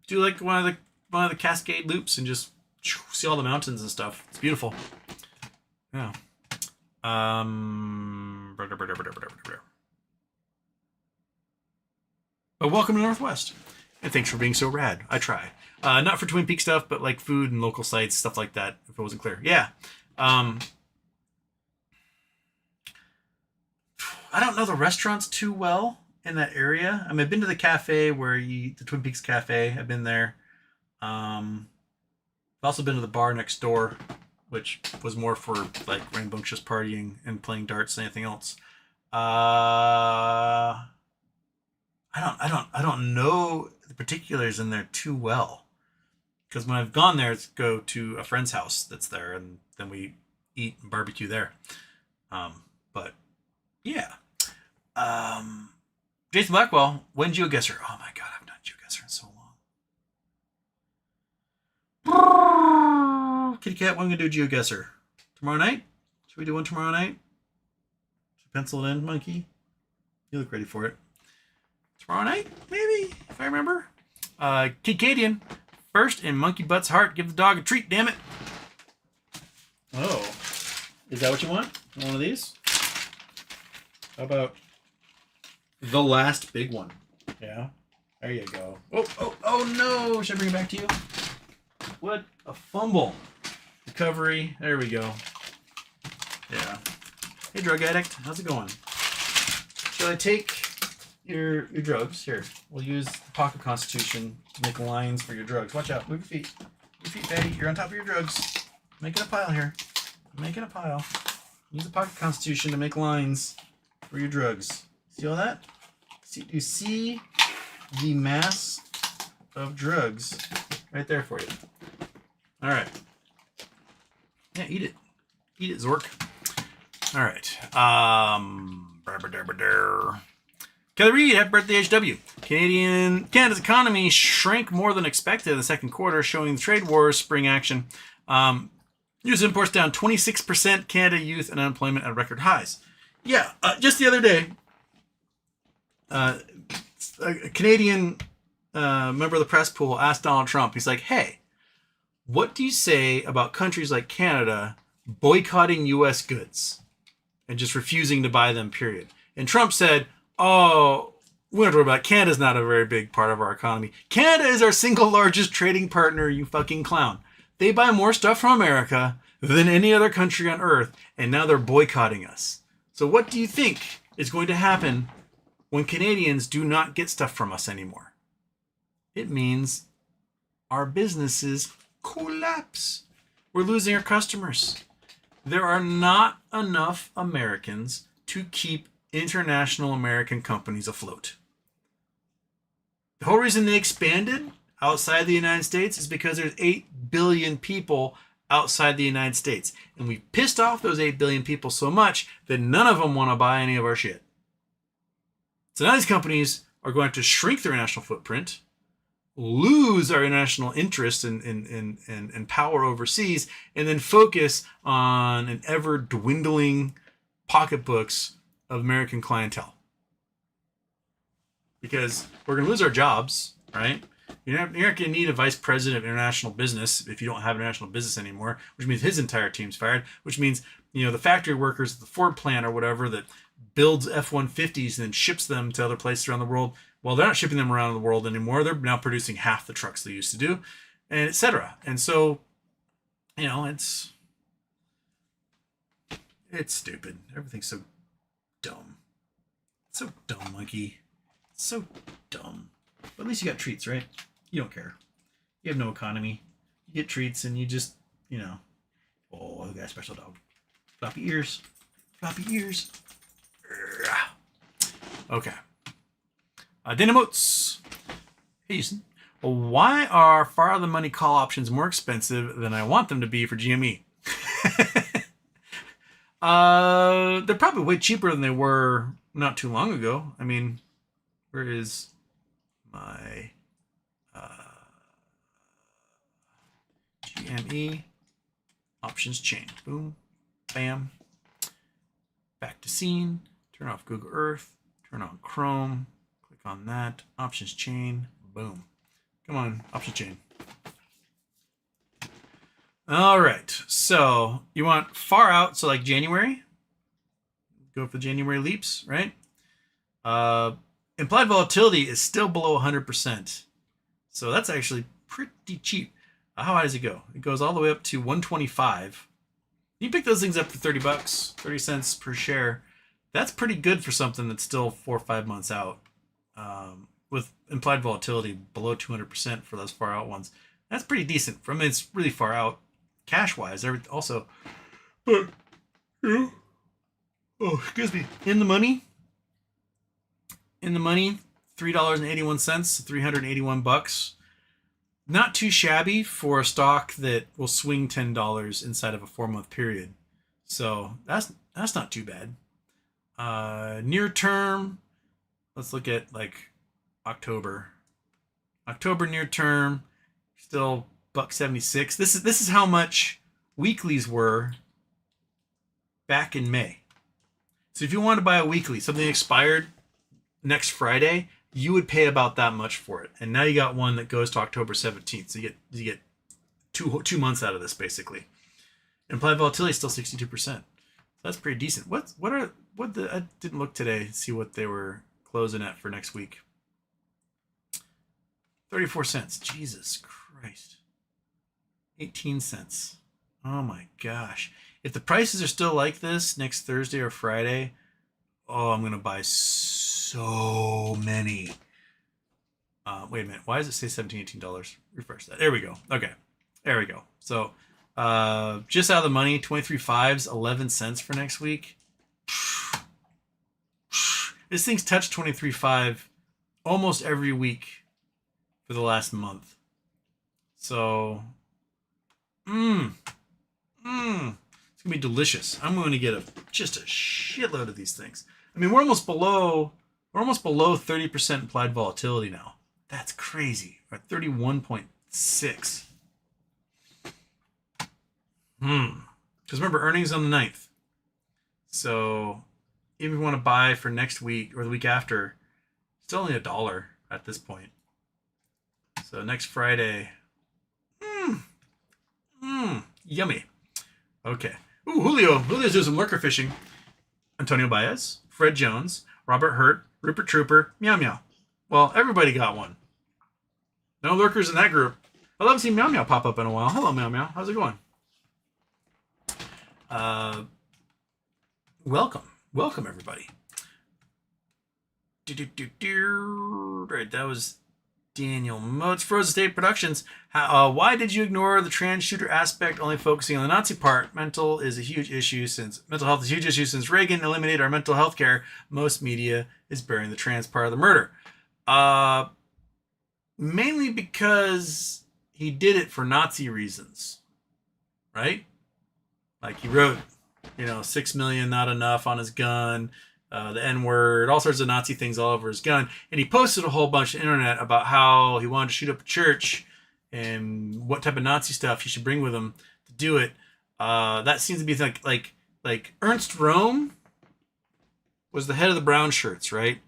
Do one of the Cascade loops and just see all the mountains and stuff. It's beautiful. Yeah. But welcome to Northwest. And thanks for being so rad. I try. Not for Twin Peaks stuff, but like food and local sites, stuff like that, if it wasn't clear. Yeah. I don't know the restaurants too well in that area. I've been to the cafe the Twin Peaks Cafe. I've been there. also been to the bar next door, which was more for like rambunctious partying and playing darts than anything else. I don't know the particulars in there too well, because when I've gone there, it's go to a friend's house that's there, and then we eat and barbecue there. But yeah. Jason Blackwell, when GeoGuessr? Oh my god, I haven't done GeoGuessr in so long. Kitty Cat, when are we gonna do GeoGuessr? Tomorrow night? Should we do one tomorrow night? Should we pencil it in, Monkey? You look ready for it. Tomorrow night, maybe, if I remember. Kidcadian, first in Monkey Butt's heart, give the dog a treat, damn it. Oh, is that what you want? One of these? How about the last big one? Yeah, there you go. Oh no, should I bring it back to you? What a fumble. Recovery, there we go. Yeah. Hey, drug addict, how's it going? Shall I take your drugs? Here, we'll use the pocket constitution to make lines for your drugs. Watch out, move your feet. Move your feet, Betty, you're on top of your drugs. I'm making a pile here. I'm making a pile. Use the pocket constitution to make lines for your drugs. See all that? Do you see the mass of drugs right there for you? All right. Yeah, eat it. Eat it, Zork. All right. Kelly Reed, happy birthday, HW. Canada's economy shrank more than expected in the second quarter, showing the trade wars spring action. U.S. imports down 26%, Canada youth and unemployment at record highs. Yeah, just the other day, a Canadian member of the press pool asked Donald Trump, he's like, hey, what do you say about countries like Canada boycotting U.S. goods and just refusing to buy them, period? And Trump said, oh, we don't have to worry about it. Canada's not a very big part of our economy. Canada is our single largest trading partner, you fucking clown. They buy more stuff from America than any other country on earth, and now they're boycotting us. So what do you think is going to happen when Canadians do not get stuff from us anymore? It means our businesses collapse. We're losing our customers. There are not enough Americans to keep international American companies afloat. The whole reason they expanded outside the United States is because there's 8 billion people outside the United States. And we pissed off those 8 billion people so much that none of them want to buy any of our shit. So now these companies are going to shrink their national footprint, lose our international interest and power overseas, and then focus on an ever dwindling pocketbooks of American clientele. Because we're going to lose our jobs, right? You're not going to need a vice president of international business if you don't have international business anymore, which means his entire team's fired, which means, the factory workers at the Ford plant or whatever that builds F-150s and then ships them to other places around the world. Well, they're not shipping them around the world anymore. They're now producing half the trucks they used to do, and et cetera. And so, it's stupid. Everything's so dumb. It's so dumb, Monkey. It's so dumb. But at least you got treats, right? You don't care. You have no economy. You get treats and you just, oh, I got a special dog. Floppy ears. Floppy ears. Okay. Dynamotes. Hey, Houston. Why are far out of the money call options more expensive than I want them to be for GME? They're probably way cheaper than they were not too long ago. I mean, where is my GME options chain? Boom, bam. Back to scene. Turn off Google Earth. Turn on Chrome. Click on that. Options chain. Boom. Come on, option chain. All right. So you want far out, so like January. Go for January leaps, right? Implied volatility is still below 100%. So that's actually pretty cheap. How high does it go? It goes all the way up to 125. You pick those things up for $30, 30 cents per share. That's pretty good for something that's still 4 or 5 months out. With implied volatility below 200% for those far out ones. That's pretty decent. I mean, it's really far out cash wise. Also, but you know, oh, excuse me, in the money, $3.81, $381. Not too shabby for a stock that will swing $10 inside of a 4-month period. So that's not too bad. Near term, let's look at like October. October near term, still $1.76. This is how much weeklies were back in May. So if you want to buy a weekly, something expired next Friday, you would pay about that much for it. And now you got one that goes to October 17th. So you get two months out of this basically. Implied volatility is still 62%. So that's pretty decent. I didn't look today to see what they were closing at for next week. 34 cents. Jesus Christ. 18 cents. Oh my gosh. If the prices are still like this next Thursday or Friday, oh, I'm going to buy so many. Wait a minute. Why does it say $17, $18? Refresh that. There we go. Okay. There we go. So just out of the money, 23.5s, 11 cents for next week. This thing's touched 23.5 almost every week for the last month. So, it's gonna be delicious. I'm going to get just a shitload of these things. I mean, we're almost below 30% implied volatility now. That's crazy. We're at 31.6. Because remember, earnings on the 9th. So if you want to buy for next week or the week after, it's only $1 at this point. So next Friday, yummy. Okay. Ooh, Julio's doing some lurker fishing. Antonio Baez, Fred Jones, Robert Hurt, Rupert Trooper, Meow Meow. Well, everybody got one. No lurkers in that group. I love seeing Meow Meow pop up in a while. Hello, Meow Meow. How's it going? Welcome everybody. Right, that was Daniel Motes. Frozen State Productions. Why did you ignore the trans shooter aspect, only focusing on the Nazi part? Mental health is a huge issue since Reagan eliminated our mental health care. Most media is burying the trans part of the murder. Mainly because he did it for Nazi reasons, right? Like he wrote, 6 million, not enough on his gun, the N-word, all sorts of Nazi things all over his gun. And he posted a whole bunch on the internet about how he wanted to shoot up a church and what type of Nazi stuff he should bring with him to do it. That seems to be like Ernst Röhm was the head of the brown shirts, right?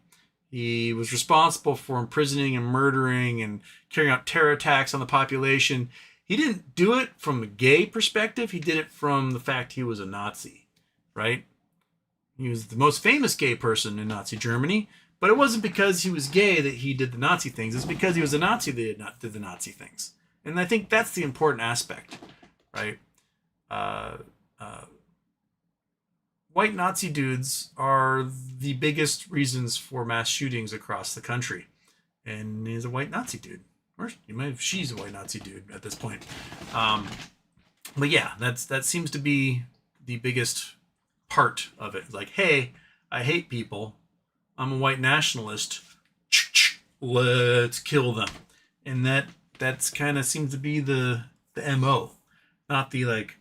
He was responsible for imprisoning and murdering and carrying out terror attacks on the population. He didn't do it from a gay perspective. He did it from the fact he was a Nazi, right? He was the most famous gay person in Nazi Germany, but it wasn't because he was gay that he did the Nazi things. It's because he was a Nazi that did the Nazi things. And I think that's the important aspect, right? White Nazi dudes are the biggest reasons for mass shootings across the country. And he's a white Nazi dude. Or she's a white Nazi dude at this point. But yeah, that seems to be the biggest part of it. Like, hey, I hate people. I'm a white nationalist. Let's kill them. And that's kind of seems to be the MO. Not the like,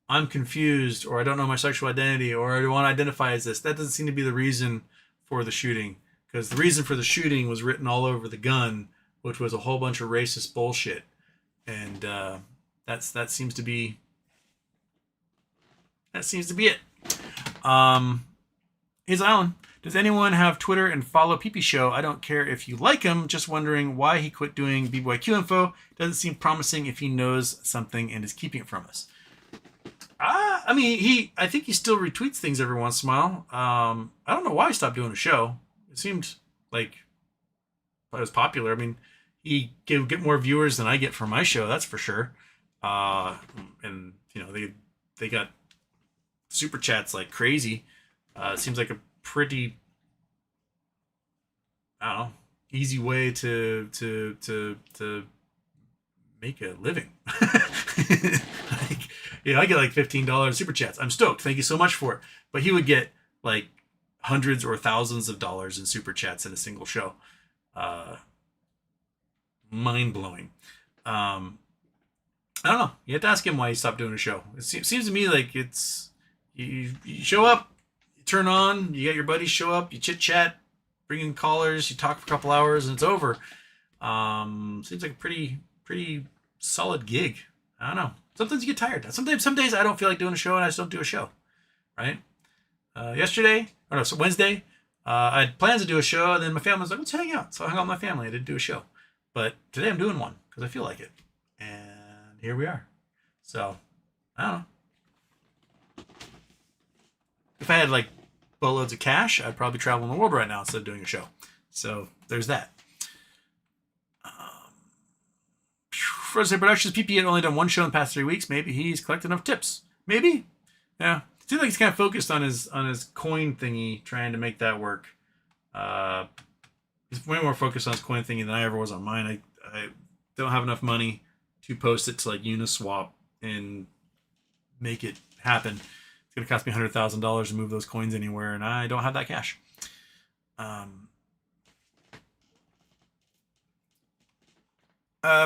I'm confused, or I don't know my sexual identity, or I want to identify as this. That doesn't seem to be the reason for the shooting. Because the reason for the shooting was written all over the gun, which was a whole bunch of racist bullshit. And that seems to be it. Here's Alan. Does anyone have Twitter and follow PP Show? I don't care if you like him. Just wondering why he quit doing BBYQ info. Doesn't seem promising if he knows something and is keeping it from us. I think he still retweets things every once in a while. I don't know why he stopped doing a show. It seemed like it was popular. I mean, he get more viewers than I get for my show, that's for sure. And they got super chats like crazy. It seems like a pretty, I don't know, easy way to make a living. Like, I get like $15 super chats. I'm stoked. Thank you so much for it. But he would get like hundreds or thousands of dollars in super chats in a single show. Mind blowing. I don't know. You have to ask him why he stopped doing a show. It seems to me like it's you show up, you turn on, you got your buddies show up, you chit chat, bring in callers, you talk for a couple hours, and it's over. Seems like a pretty solid gig. I don't know. Sometimes you get tired. Some days I don't feel like doing a show and I just don't do a show. Right? So Wednesday, I had plans to do a show, and then my family was like, let's hang out. So I hung out with my family. I didn't do a show. But today I'm doing one because I feel like it. And here we are. So, I don't know. If I had like boatloads of cash, I'd probably travel in the world right now instead of doing a show. So, there's that. Frozen Productions PP had only done one show in the past 3 weeks. Maybe he's collected enough tips. Maybe. Yeah. Seems like he's kind of focused on his coin thingy, trying to make that work. He's way more focused on his coin thingy than I ever was on mine. I don't have enough money to post it to like Uniswap and make it happen. It's going to cost me $100,000 to move those coins anywhere, and I don't have that cash.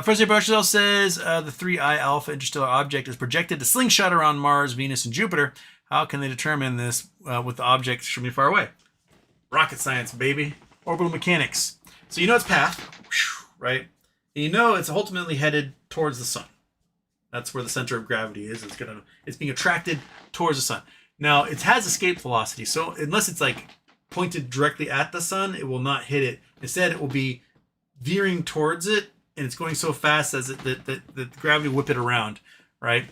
Frozen Brushell says the 3I Alpha interstellar object is projected to slingshot around Mars, Venus, and Jupiter. How can they determine this with the object extremely far away? Rocket science, baby. Orbital mechanics. So you know its path, right? And you know it's ultimately headed towards the sun. That's where the center of gravity is. It's being attracted towards the sun. Now it has escape velocity, so unless it's like pointed directly at the sun, it will not hit it. Instead, it will be veering towards it, and it's going so fast as that gravity will whip it around, right?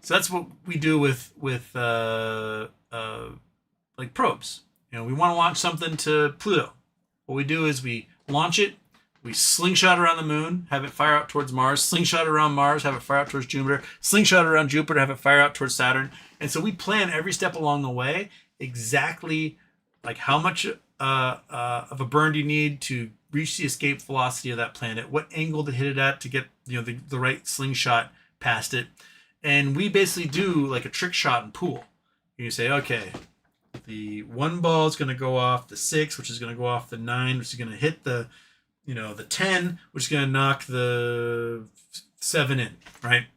So that's what we do with like probes. We want to launch something to Pluto. What we do is we launch it, we slingshot around the moon, have it fire out towards Mars, slingshot around Mars, have it fire out towards Jupiter, slingshot around Jupiter, have it fire out towards Saturn. And so we plan every step along the way exactly like how much of a burn do you need to reach the escape velocity of that planet, what angle to hit it at to get the right slingshot past it. And we basically do like a trick shot and pool. You say, okay, the 1 ball is going to go off the 6, which is going to go off the 9, which is going to hit the 10, which is going to knock the 7 in, right?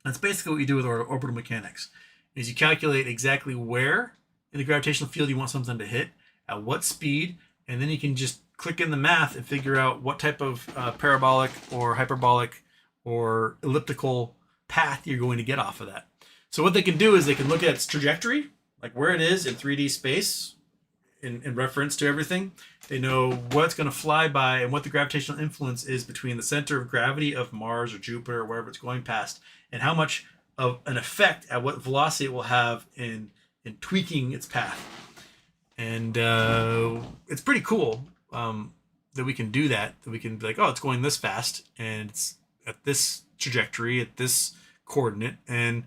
That's basically what you do with orbital mechanics. Is you calculate exactly where in the gravitational field you want something to hit, at what speed, and then you can just click in the math and figure out what type of parabolic or hyperbolic or elliptical path you're going to get off of that. So what they can do is they can look at its trajectory, like where it is in 3D space in reference to everything. They know what it's going to fly by and what the gravitational influence is between the center of gravity of Mars or Jupiter or wherever it's going past, and how much of an effect at what velocity it will have in tweaking its path. And it's pretty cool that we can do that we can be like, oh, it's going this fast and it's at this trajectory, at this coordinate, and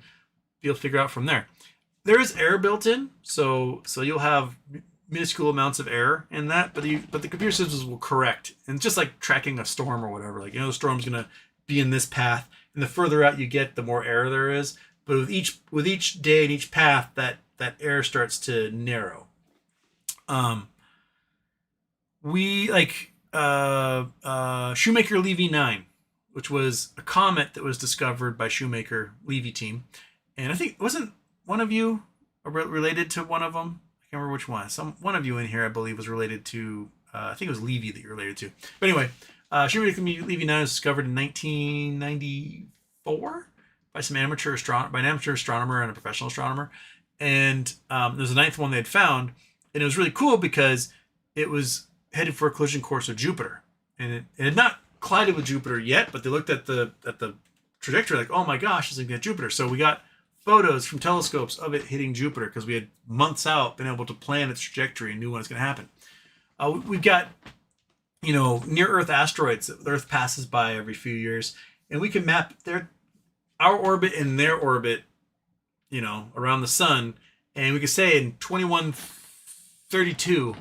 be able to figure out from there. There is error built in, so you'll have minuscule amounts of error in that, but the computer systems will correct. And just like tracking a storm or whatever, like the storm's gonna be in this path, and the further out you get, the more error there is. But with each day and each path, that error starts to narrow. We like Shoemaker Levy 9, which was a comet that was discovered by Shoemaker Levy team, and I think wasn't one of you related to one of them? I can't remember which one. One of you in here, I believe, was related to. I think it was Levy that you're related to. But anyway, Shoemaker Levy 9 was discovered in 1994 by an amateur astronomer and a professional astronomer. And there's a ninth one they had found, and it was really cool because it was headed for a collision course with Jupiter, and it had not collided with Jupiter yet, but they looked at the trajectory like, oh my gosh, it's going to get Jupiter. So we got photos from telescopes of it hitting Jupiter because we had months out been able to plan its trajectory and knew when it's going to happen. We've got near Earth asteroids that the Earth passes by every few years, and we can map our orbit and their orbit around the sun, and we can say in 2132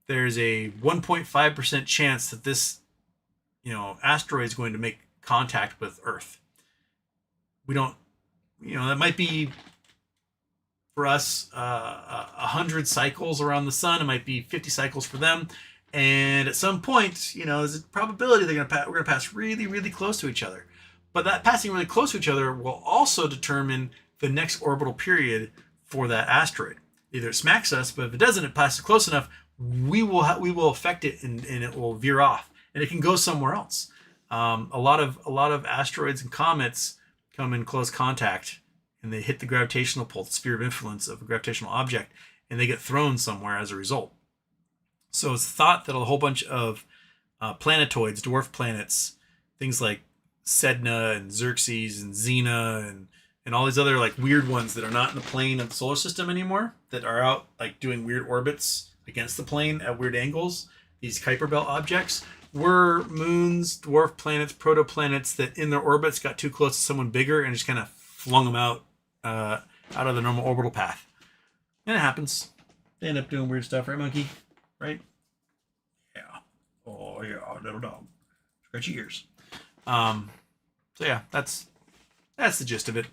there's a 1.5% chance that this asteroid is going to make contact with Earth. we don't, that might be for us 100 cycles around the sun. It might be 50 cycles for them. And at some point, there's a probability we're going to pass really, really close to each other. But that passing really close to each other will also determine the next orbital period for that asteroid. Either it smacks us, but if it doesn't, it passes close enough, we will affect it, and it will veer off, and it can go somewhere else. A lot of asteroids and comets come in close contact, and they hit the gravitational pull, the sphere of influence of a gravitational object, and they get thrown somewhere as a result. So it's thought that a whole bunch of planetoids, dwarf planets, things like Sedna and Xerxes and Xena and all these other like weird ones that are not in the plane of the solar system anymore, that are out like doing weird orbits against the plane at weird angles, these Kuiper Belt objects, were moons, dwarf planets, protoplanets that in their orbits got too close to someone bigger and just kind of flung them out of the normal orbital path. And it happens. They end up doing weird stuff, right, monkey? Right? Yeah. Oh yeah, little dog. Scratchy ears. So yeah, that's the gist of it.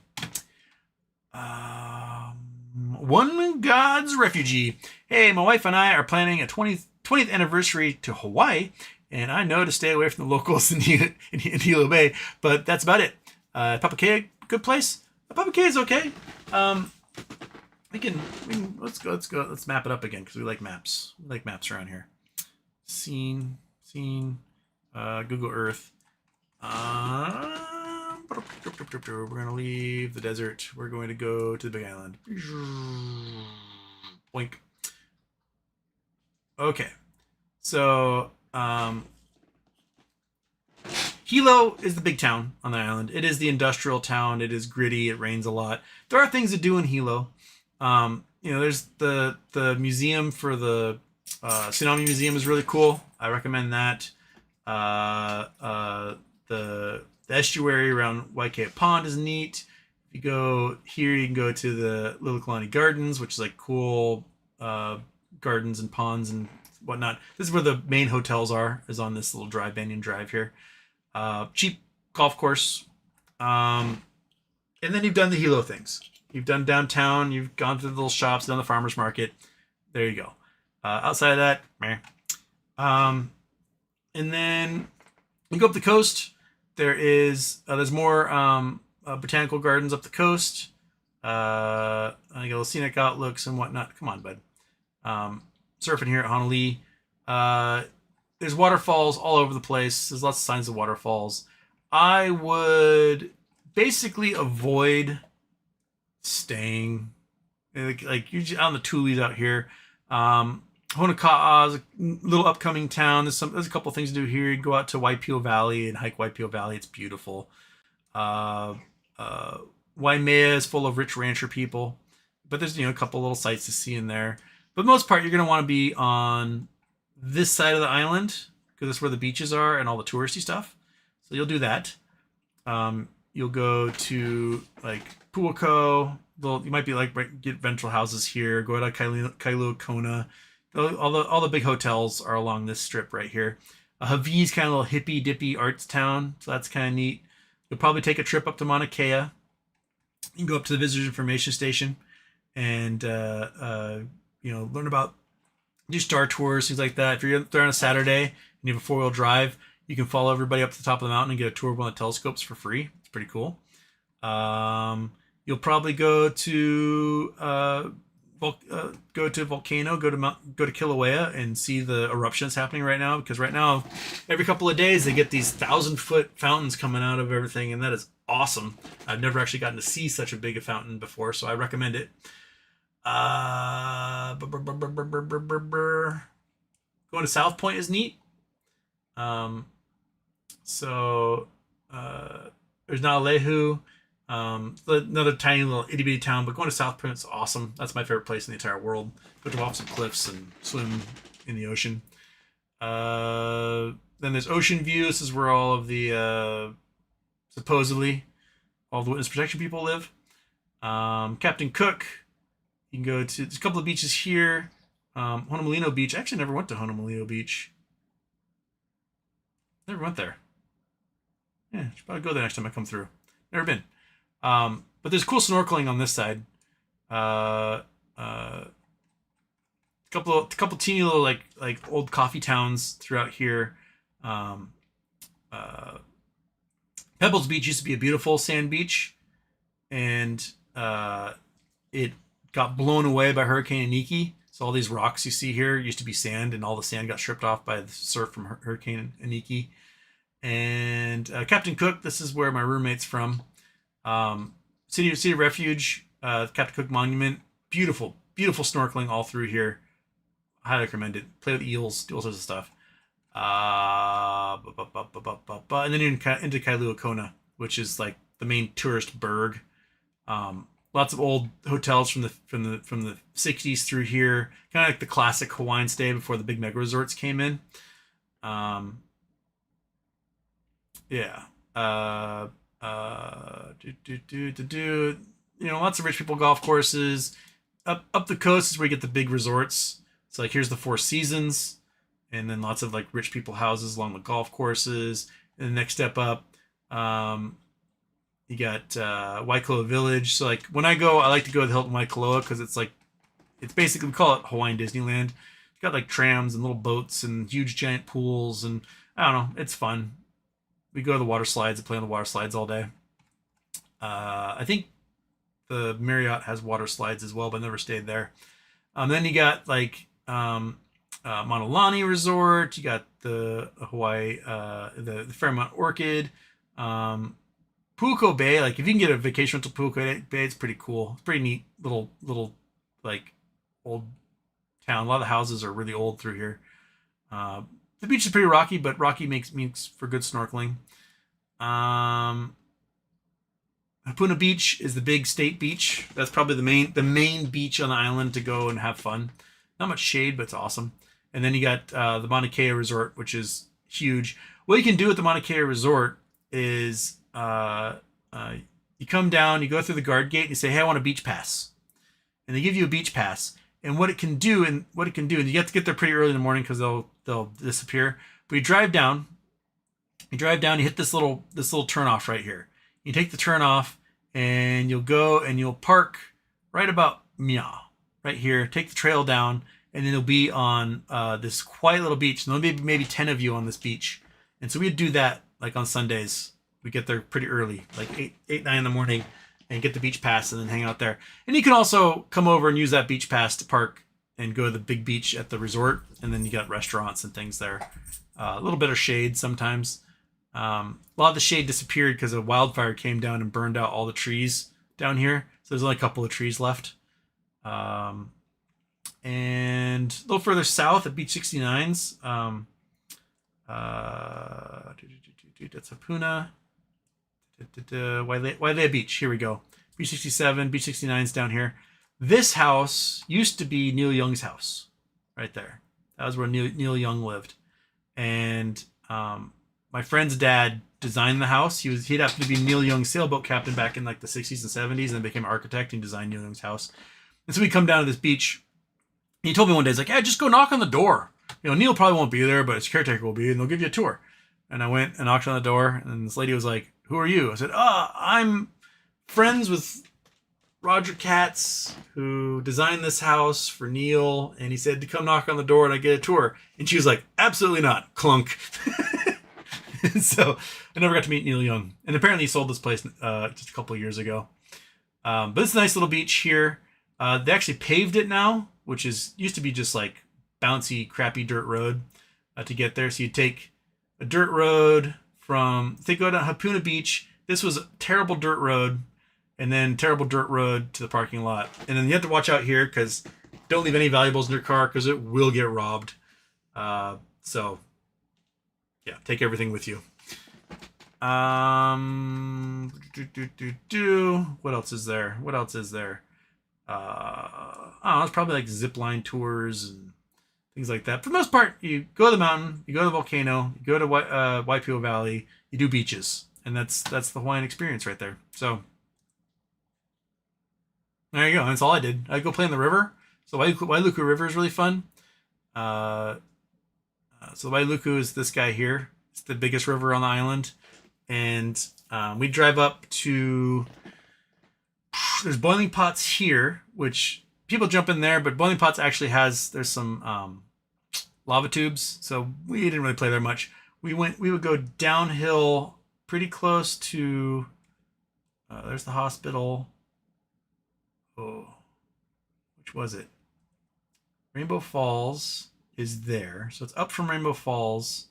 One God's Refugee. Hey, my wife and I are planning a 20th anniversary to Hawaii, and I know to stay away from the locals in Hilo Bay, but that's about it. Papa K, good place. Papa K is okay. Let's go. Let's map it up again because we like maps. We like maps around here. Scene. Google Earth. We're gonna leave the desert. We're going to go to the Big Island. Boink. Okay. So, Hilo is the big town on the island. It is the industrial town. It is gritty. It rains a lot. There are things to do in Hilo. There's the museum for the Tsunami Museum is really cool. I recommend that. The estuary around Waikea Pond is neat. If you go here, you can go to the Little Kalani Gardens, which is like cool gardens and ponds and whatnot. This is where the main hotels are, is on this little drive, Banyan Drive here. Cheap golf course. And then you've done the Hilo things. You've done downtown. You've gone to the little shops, done the farmer's market. There you go. Outside of that, meh. And then you go up the coast. There's more botanical gardens up the coast. I got little scenic outlooks and whatnot. Come on, bud. Surfing here at Honolulu. There's waterfalls all over the place. There's lots of signs of waterfalls. I would basically avoid staying like usually on the Tules out here. Honoka'a is a little upcoming town. There's a couple things to do here. You can go out to Waipio Valley and hike Waipio Valley. It's beautiful. Waimea is full of rich rancher people, but there's a couple little sights to see in there. But most part, you're gonna want to be on this side of the island because that's where the beaches are and all the touristy stuff. So you'll do that. You'll go to like Puako. You might be like get rental houses here. Go to Kailua Kona. All the big hotels are along this strip right here. Hawaii's kind of a little hippy dippy arts town, so that's kind of neat. You'll probably take a trip up to Mauna Kea. You can go up to the Visitors Information Station and learn about, do star tours, things like that. If you're there on a Saturday and you have a 4-wheel drive, you can follow everybody up to the top of the mountain and get a tour of one of the telescopes for free. It's pretty cool. You'll probably go to Volcano, go to Kilauea and see the eruptions happening right now, because right now every couple of days they get these 1,000-foot fountains coming out of everything, and that is awesome. I've never actually gotten to see such a big a fountain before, so I recommend it. Going to South Point is neat. There's Naalehu. Another tiny little itty bitty town, but going to South Point is awesome. That's my favorite place in the entire world. Go to off some cliffs and swim in the ocean. Then there's Ocean View. This is where all of the supposedly all the witness protection people live. Captain Cook. You can go to, there's a couple of beaches here. Honolulu Beach. I actually never went to Honolulu Beach. Never went there. Yeah, should probably go there next time I come through. Never been. But there's cool snorkeling on this side. Couple teeny little like old coffee towns throughout here. Um, uh, Pebbles Beach used to be a beautiful sand beach, and it got blown away by Hurricane Iniki. So all these rocks you see here used to be sand, and all the sand got stripped off by the surf from Hurricane Iniki. And Captain Cook, this is where my roommate's from. City of Refuge, Captain Cook Monument, beautiful snorkeling all through here. Highly recommend it. Play with eels, do all sorts of stuff. And then into Kailua Kona, which is like the main tourist burg. Lots of old hotels from the 60s through here, kind of like the classic Hawaiian stay before the big mega resorts came in. Yeah. Lots of rich people golf courses. Up the coast is where you get the big resorts. So like here's the Four Seasons, and then lots of like rich people houses along the golf courses. And the next step up, you got Waikoloa Village. So like when I go, I like to go to the Hilton Waikoloa because it's basically, we call it Hawaiian Disneyland. It's got like trams and little boats and huge giant pools, and I don't know, it's fun. We go to the water slides and play on the water slides all day. I think the Marriott has water slides as well, but I never stayed there. Then you got like Monolani Resort. You got the Hawaii, the Fairmont Orchid, Pu'uko Bay. Like if you can get a vacation rental Pu'uko Bay, it's pretty cool. It's pretty neat little like old town. A lot of the houses are really old through here. The beach is pretty rocky, but rocky makes for good snorkeling. Hapuna Beach is the big state beach. That's probably the main beach on the island to go and have fun. Not much shade, but it's awesome. And then you got the Mauna Kea Resort, which is huge. What you can do at the Mauna Kea Resort is you come down, you go through the guard gate, and you say, "Hey, I want a beach pass," and they give you a beach pass. And what it can do, and you have to get there pretty early in the morning because they'll disappear. But you drive down, you hit this little turn off right here. You take the turn off, and you'll go and you'll park right about right here. Take the trail down, and then you'll be on this quiet little beach. And there'll be maybe 10 of you on this beach. And so we'd do that like on Sundays. We get there pretty early, like 9 in the morning, and get the beach pass and then hang out there. And you can also come over and use that beach pass to park and go to the big beach at the resort. And then you got restaurants and things there. A little bit of shade sometimes. A lot of the shade disappeared because a wildfire came down and burned out all the trees down here. So there's only a couple of trees left. And a little further south at Beach 69's. That's Hapuna. Wailea Beach. Here we go. Beach 67, Beach 69's down here. This house used to be Neil Young's house. Right there. That was where Neil Young lived. And my friend's dad designed the house. He'd happened to be Neil Young's sailboat captain back in like the 60s and 70s, and then became an architect and designed Neil Young's house. And so we come down to this beach. And he told me one day, he's like, "Yeah, just go knock on the door. Neil probably won't be there, but his caretaker will be, and they'll give you a tour." And I went and knocked on the door, and this lady was like, "Who are you?" I said, "I'm friends with Roger Katz, who designed this house for Neil, and he said to come knock on the door and I get a tour." And she was like, "Absolutely not." Clunk. And so I never got to meet Neil Young. And apparently he sold this place just a couple of years ago. But it's a nice little beach here. They actually paved it now, which used to be just like bouncy, crappy dirt road to get there. So you take a dirt road they go down Hapuna Beach. This was a terrible dirt road, and then terrible dirt road to the parking lot. And then you have to watch out here because don't leave any valuables in your car because it will get robbed. So yeah, take everything with you. What else is there? It's probably like zip line tours and things like that. For the most part, you go to the mountain, you go to the volcano, you go to Waipio Valley, you do beaches, and that's the Hawaiian experience right there. So there you go. That's all I did. I go play in the river. So Wailuku River is really fun. So Wailuku is this guy here. It's the biggest river on the island, and we drive up to there's boiling pots here, which people jump in there, but boiling pots actually there's some lava tubes, so we didn't really play there much. We would go downhill pretty close to there's the hospital. Oh, which was it? Rainbow Falls is there, so it's up from Rainbow Falls.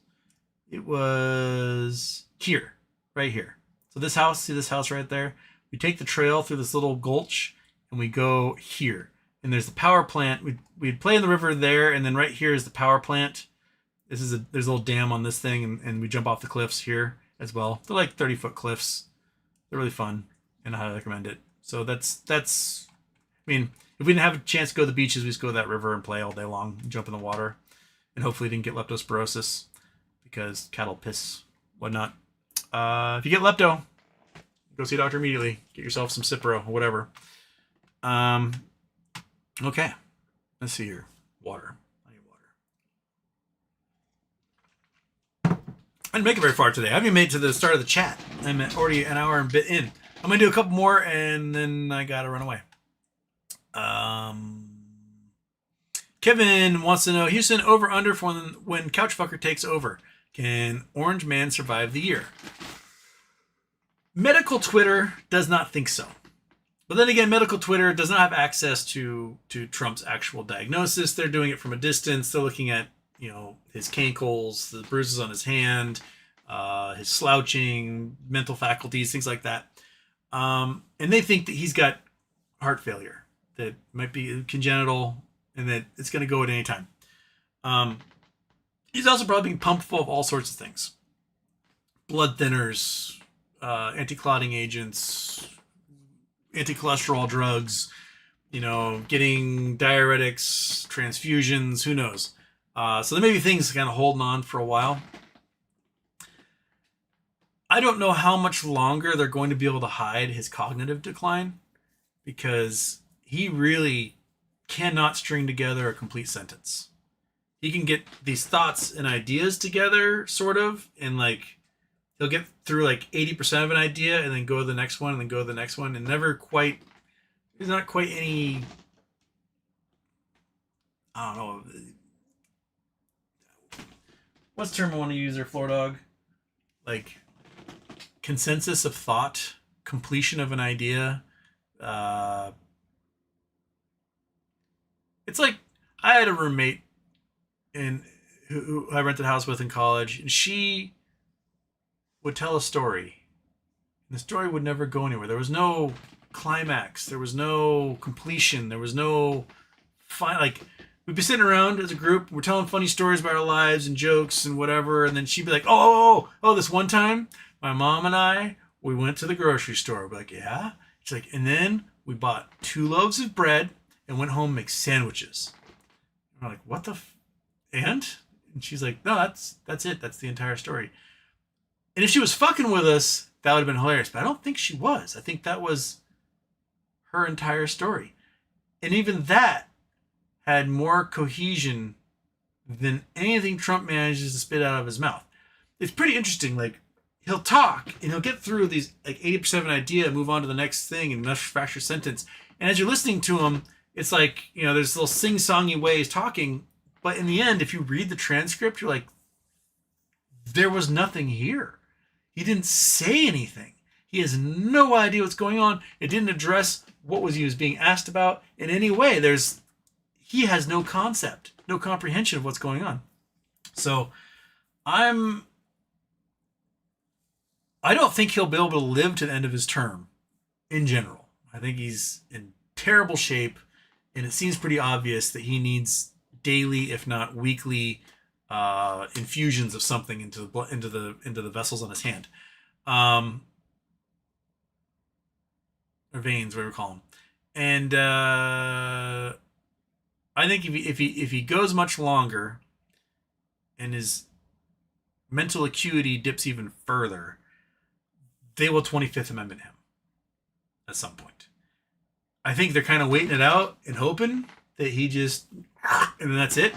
It was here, right here. So this house, see this house right there? We take the trail through this little gulch and we go here. And there's the power plant. We'd play in the river there, and then right here is the power plant. There's a little dam on this thing, and we jump off the cliffs here as well. They're like 30-foot cliffs. They're really fun, and I highly recommend it. So that's I mean, if we didn't have a chance to go to the beaches, we just go to that river and play all day long, and jump in the water, and hopefully didn't get leptospirosis because cattle piss, whatnot. If you get lepto, go see a doctor immediately. Get yourself some Cipro or whatever. Okay. Let's see here. Water. I need water. I didn't make it very far today. I haven't even made it to the start of the chat. I'm already an hour and a bit in. I'm going to do a couple more and then I got to run away. Kevin wants to know, Houston, over under for when Couchfucker takes over. Can Orange Man survive the year? Medical Twitter does not think so. But then again, medical Twitter does not have access to Trump's actual diagnosis. They're doing it from a distance. They're looking at, his cankles, the bruises on his hand, his slouching, mental faculties, things like that. And they think that he's got heart failure that might be congenital and that it's going to go at any time. He's also probably being pumped full of all sorts of things. Blood thinners, anti-clotting agents, anti-cholesterol drugs, getting diuretics, transfusions, who knows. So there may be things kind of holding on for a while. I don't know how much longer they're going to be able to hide his cognitive decline because he really cannot string together a complete sentence. He can get these thoughts and ideas together, sort of, and he'll get through 80% of an idea and then go to the next one and then go to the next one and there's not quite any, I don't know. What's the term I want to use there, Floor Dog? Consensus of thought, completion of an idea. It's like I had a roommate who I rented a house with in college, and she would tell a story. And the story would never go anywhere. There was no climax. There was no completion. There was no fun. We'd be sitting around as a group. We're telling funny stories about our lives and jokes and whatever. And then she'd be like, oh, this one time, my mom and we went to the grocery store. We're like, yeah? She's like, and then we bought 2 loaves of bread and went home and make sandwiches. And we're like, what the and she's like, no, that's it. That's the entire story. And if she was fucking with us, that would have been hilarious. But I don't think she was. I think that was her entire story. And even that had more cohesion than anything Trump manages to spit out of his mouth. It's pretty interesting. He'll talk and he'll get through these 80% of an idea and move on to the next thing and manufacture sentence. And as you're listening to him, it's there's little sing-songy ways talking. But in the end, if you read the transcript, you're like, there was nothing here. He didn't say anything. He has no idea what's going on. It didn't address what he was being asked about in any way. He has no concept, no comprehension of what's going on. So I don't think he'll be able to live to the end of his term in general. I think he's in terrible shape, and it seems pretty obvious that he needs daily, if not weekly, infusions of something into the vessels on his hand, or veins, whatever you call them. And I think if he goes much longer, and his mental acuity dips even further, they will 25th Amendment him at some point. I think they're kind of waiting it out and hoping that he just, and then that's it.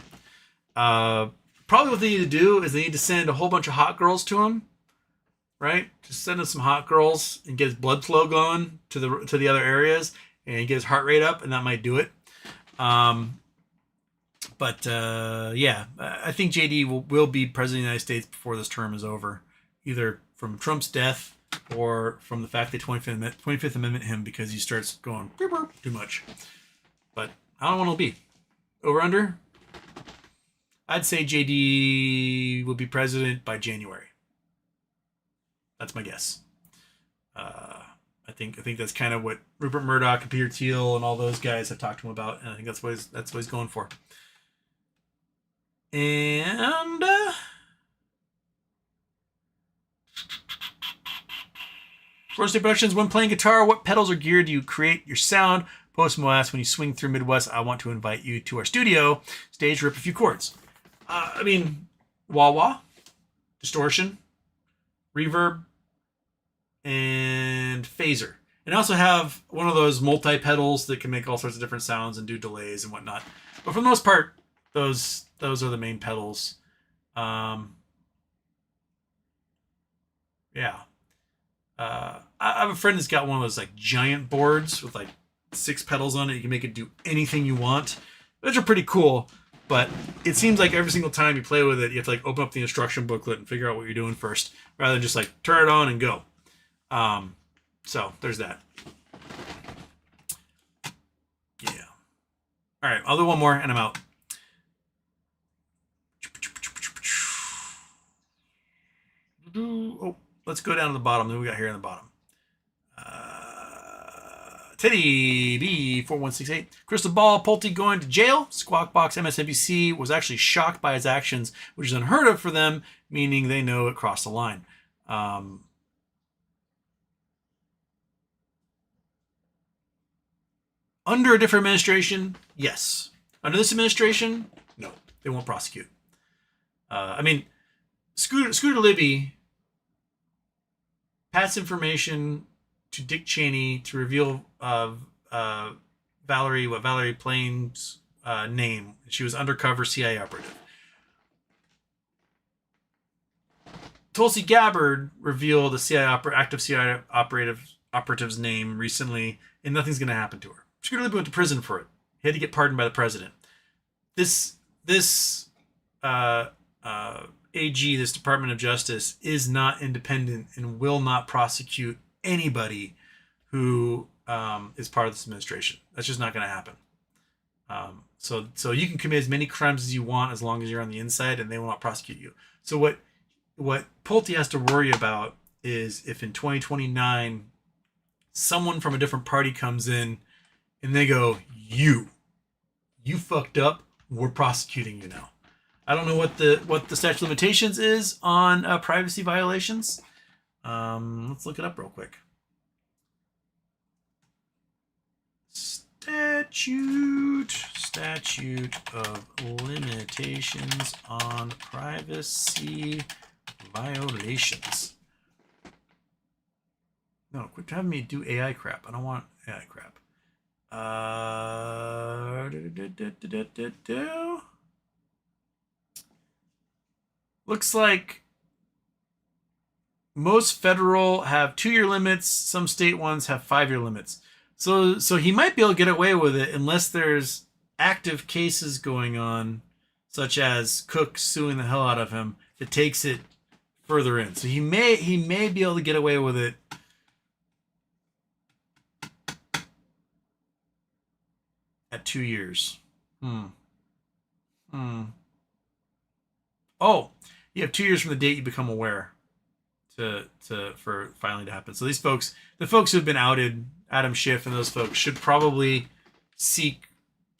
Probably what they need to do is they need to send a whole bunch of hot girls to him right? Just send him some hot girls and get his blood flow going to the other areas and get his heart rate up, and that might do it. But yeah, I think JD will be president of the United States before this term is over, either from Trump's death or from the fact that 25th Amendment him because he starts going too much. But I don't want to be. Over under? I'd say JD will be president by January. That's my guess. I think that's kind of what Rupert Murdoch and Peter Thiel and all those guys have talked to him about, and I think that's what he's going for. And Forest Day Productions, when playing guitar, what pedals or gear do you create your sound? Post Moas, when you swing through Midwest, I want to invite you to our studio. Stage, rip a few chords. I mean, wah-wah, distortion, reverb, and phaser. And I also have one of those multi-pedals that can make all sorts of different sounds and do delays and whatnot. But for the most part, those are the main pedals. Yeah. I have a friend that's got one of those like giant boards with like 6 pedals on it. You can make it do anything you want, which are pretty cool. But it seems like every single time you play with it, you have to like open up the instruction booklet and figure out what you're doing first, rather than just like turn it on and go. So there's that. Yeah. All right, I'll do one more and I'm out. Oh, let's go down to the bottom. Then we got here in the bottom. Teddy B4168. Crystal Ball, Pulte going to jail. Squawk Box MSNBC was actually shocked by his actions, which is unheard of for them, meaning they know it crossed the line. Under a different administration, yes. Under this administration, no. They won't prosecute. I mean, Scooter Libby passed information to Dick Cheney to reveal Valerie Plane's name. She was undercover CIA operative. Tulsi Gabbard revealed a active CIA operative's name recently, and nothing's going to happen to her. Scooter Libby went to prison for it. He had to get pardoned by the president. This AG, this Department of Justice, is not independent and will not prosecute anybody who is part of this administration. That's just not going to happen. So you can commit as many crimes as you want as long as you're on the inside, and they will not prosecute you. So what Pulte has to worry about is if in 2029 someone from a different party comes in and they go, you fucked up, we're prosecuting you now. I don't know what the statute of limitations is on privacy violations. Let's look it up real quick. Statute of limitations on privacy violations. No, quit having me do AI crap. I don't want AI crap. Looks like most federal have 2-year limits. Some state ones have 5-year limits. So he might be able to get away with it unless there's active cases going on, such as Cook suing the hell out of him, that takes it further in. So he may be able to get away with it. At 2 years. Oh, you have 2 years from the date you become aware for filing to happen. So these folks, the folks who have been outed, Adam Schiff and those folks, should probably seek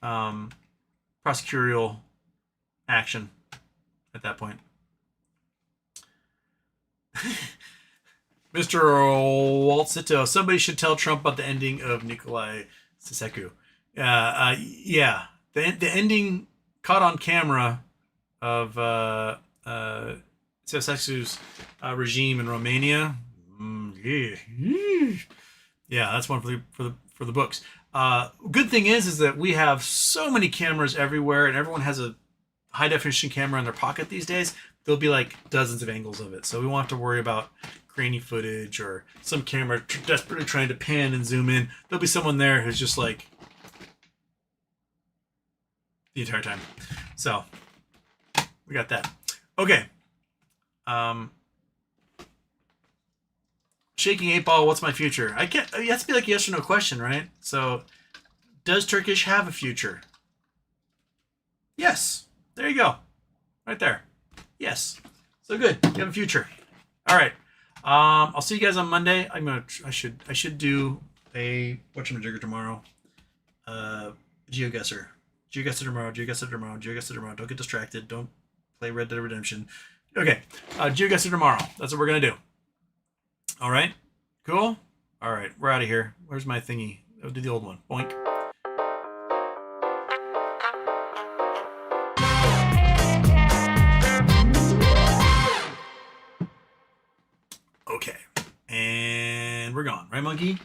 prosecutorial action at that point. Mr. Walt Sito, somebody should tell Trump about the ending of Nikolai Ceausescu. Yeah, the ending caught on camera of Ceausescu's regime in Romania. Yeah, that's one for the books. Good thing is that we have so many cameras everywhere, and everyone has a high definition camera in their pocket these days. There'll be like dozens of angles of it, so we won't have to worry about grainy footage or some camera desperately trying to pan and zoom in, there'll be someone there who's just like the entire time. So we got that. Okay. Shaking 8-Ball, what's my future? It has to be like a yes or no question, right? So, does Turkish have a future? Yes. There you go. Right there. Yes. So good. You have a future. All right. I'll see you guys on Monday. I should do a whatchamajigger tomorrow. GeoGuessr. GeoGuessr tomorrow. GeoGuessr tomorrow. GeoGuessr tomorrow. Don't get distracted. Don't play Red Dead Redemption. Okay. GeoGuessr tomorrow. That's what we're gonna do. All right. Cool. All right. We're out of here. Where's my thingy? I'll do the old one. Boink. Okay. And we're gone. Right, monkey?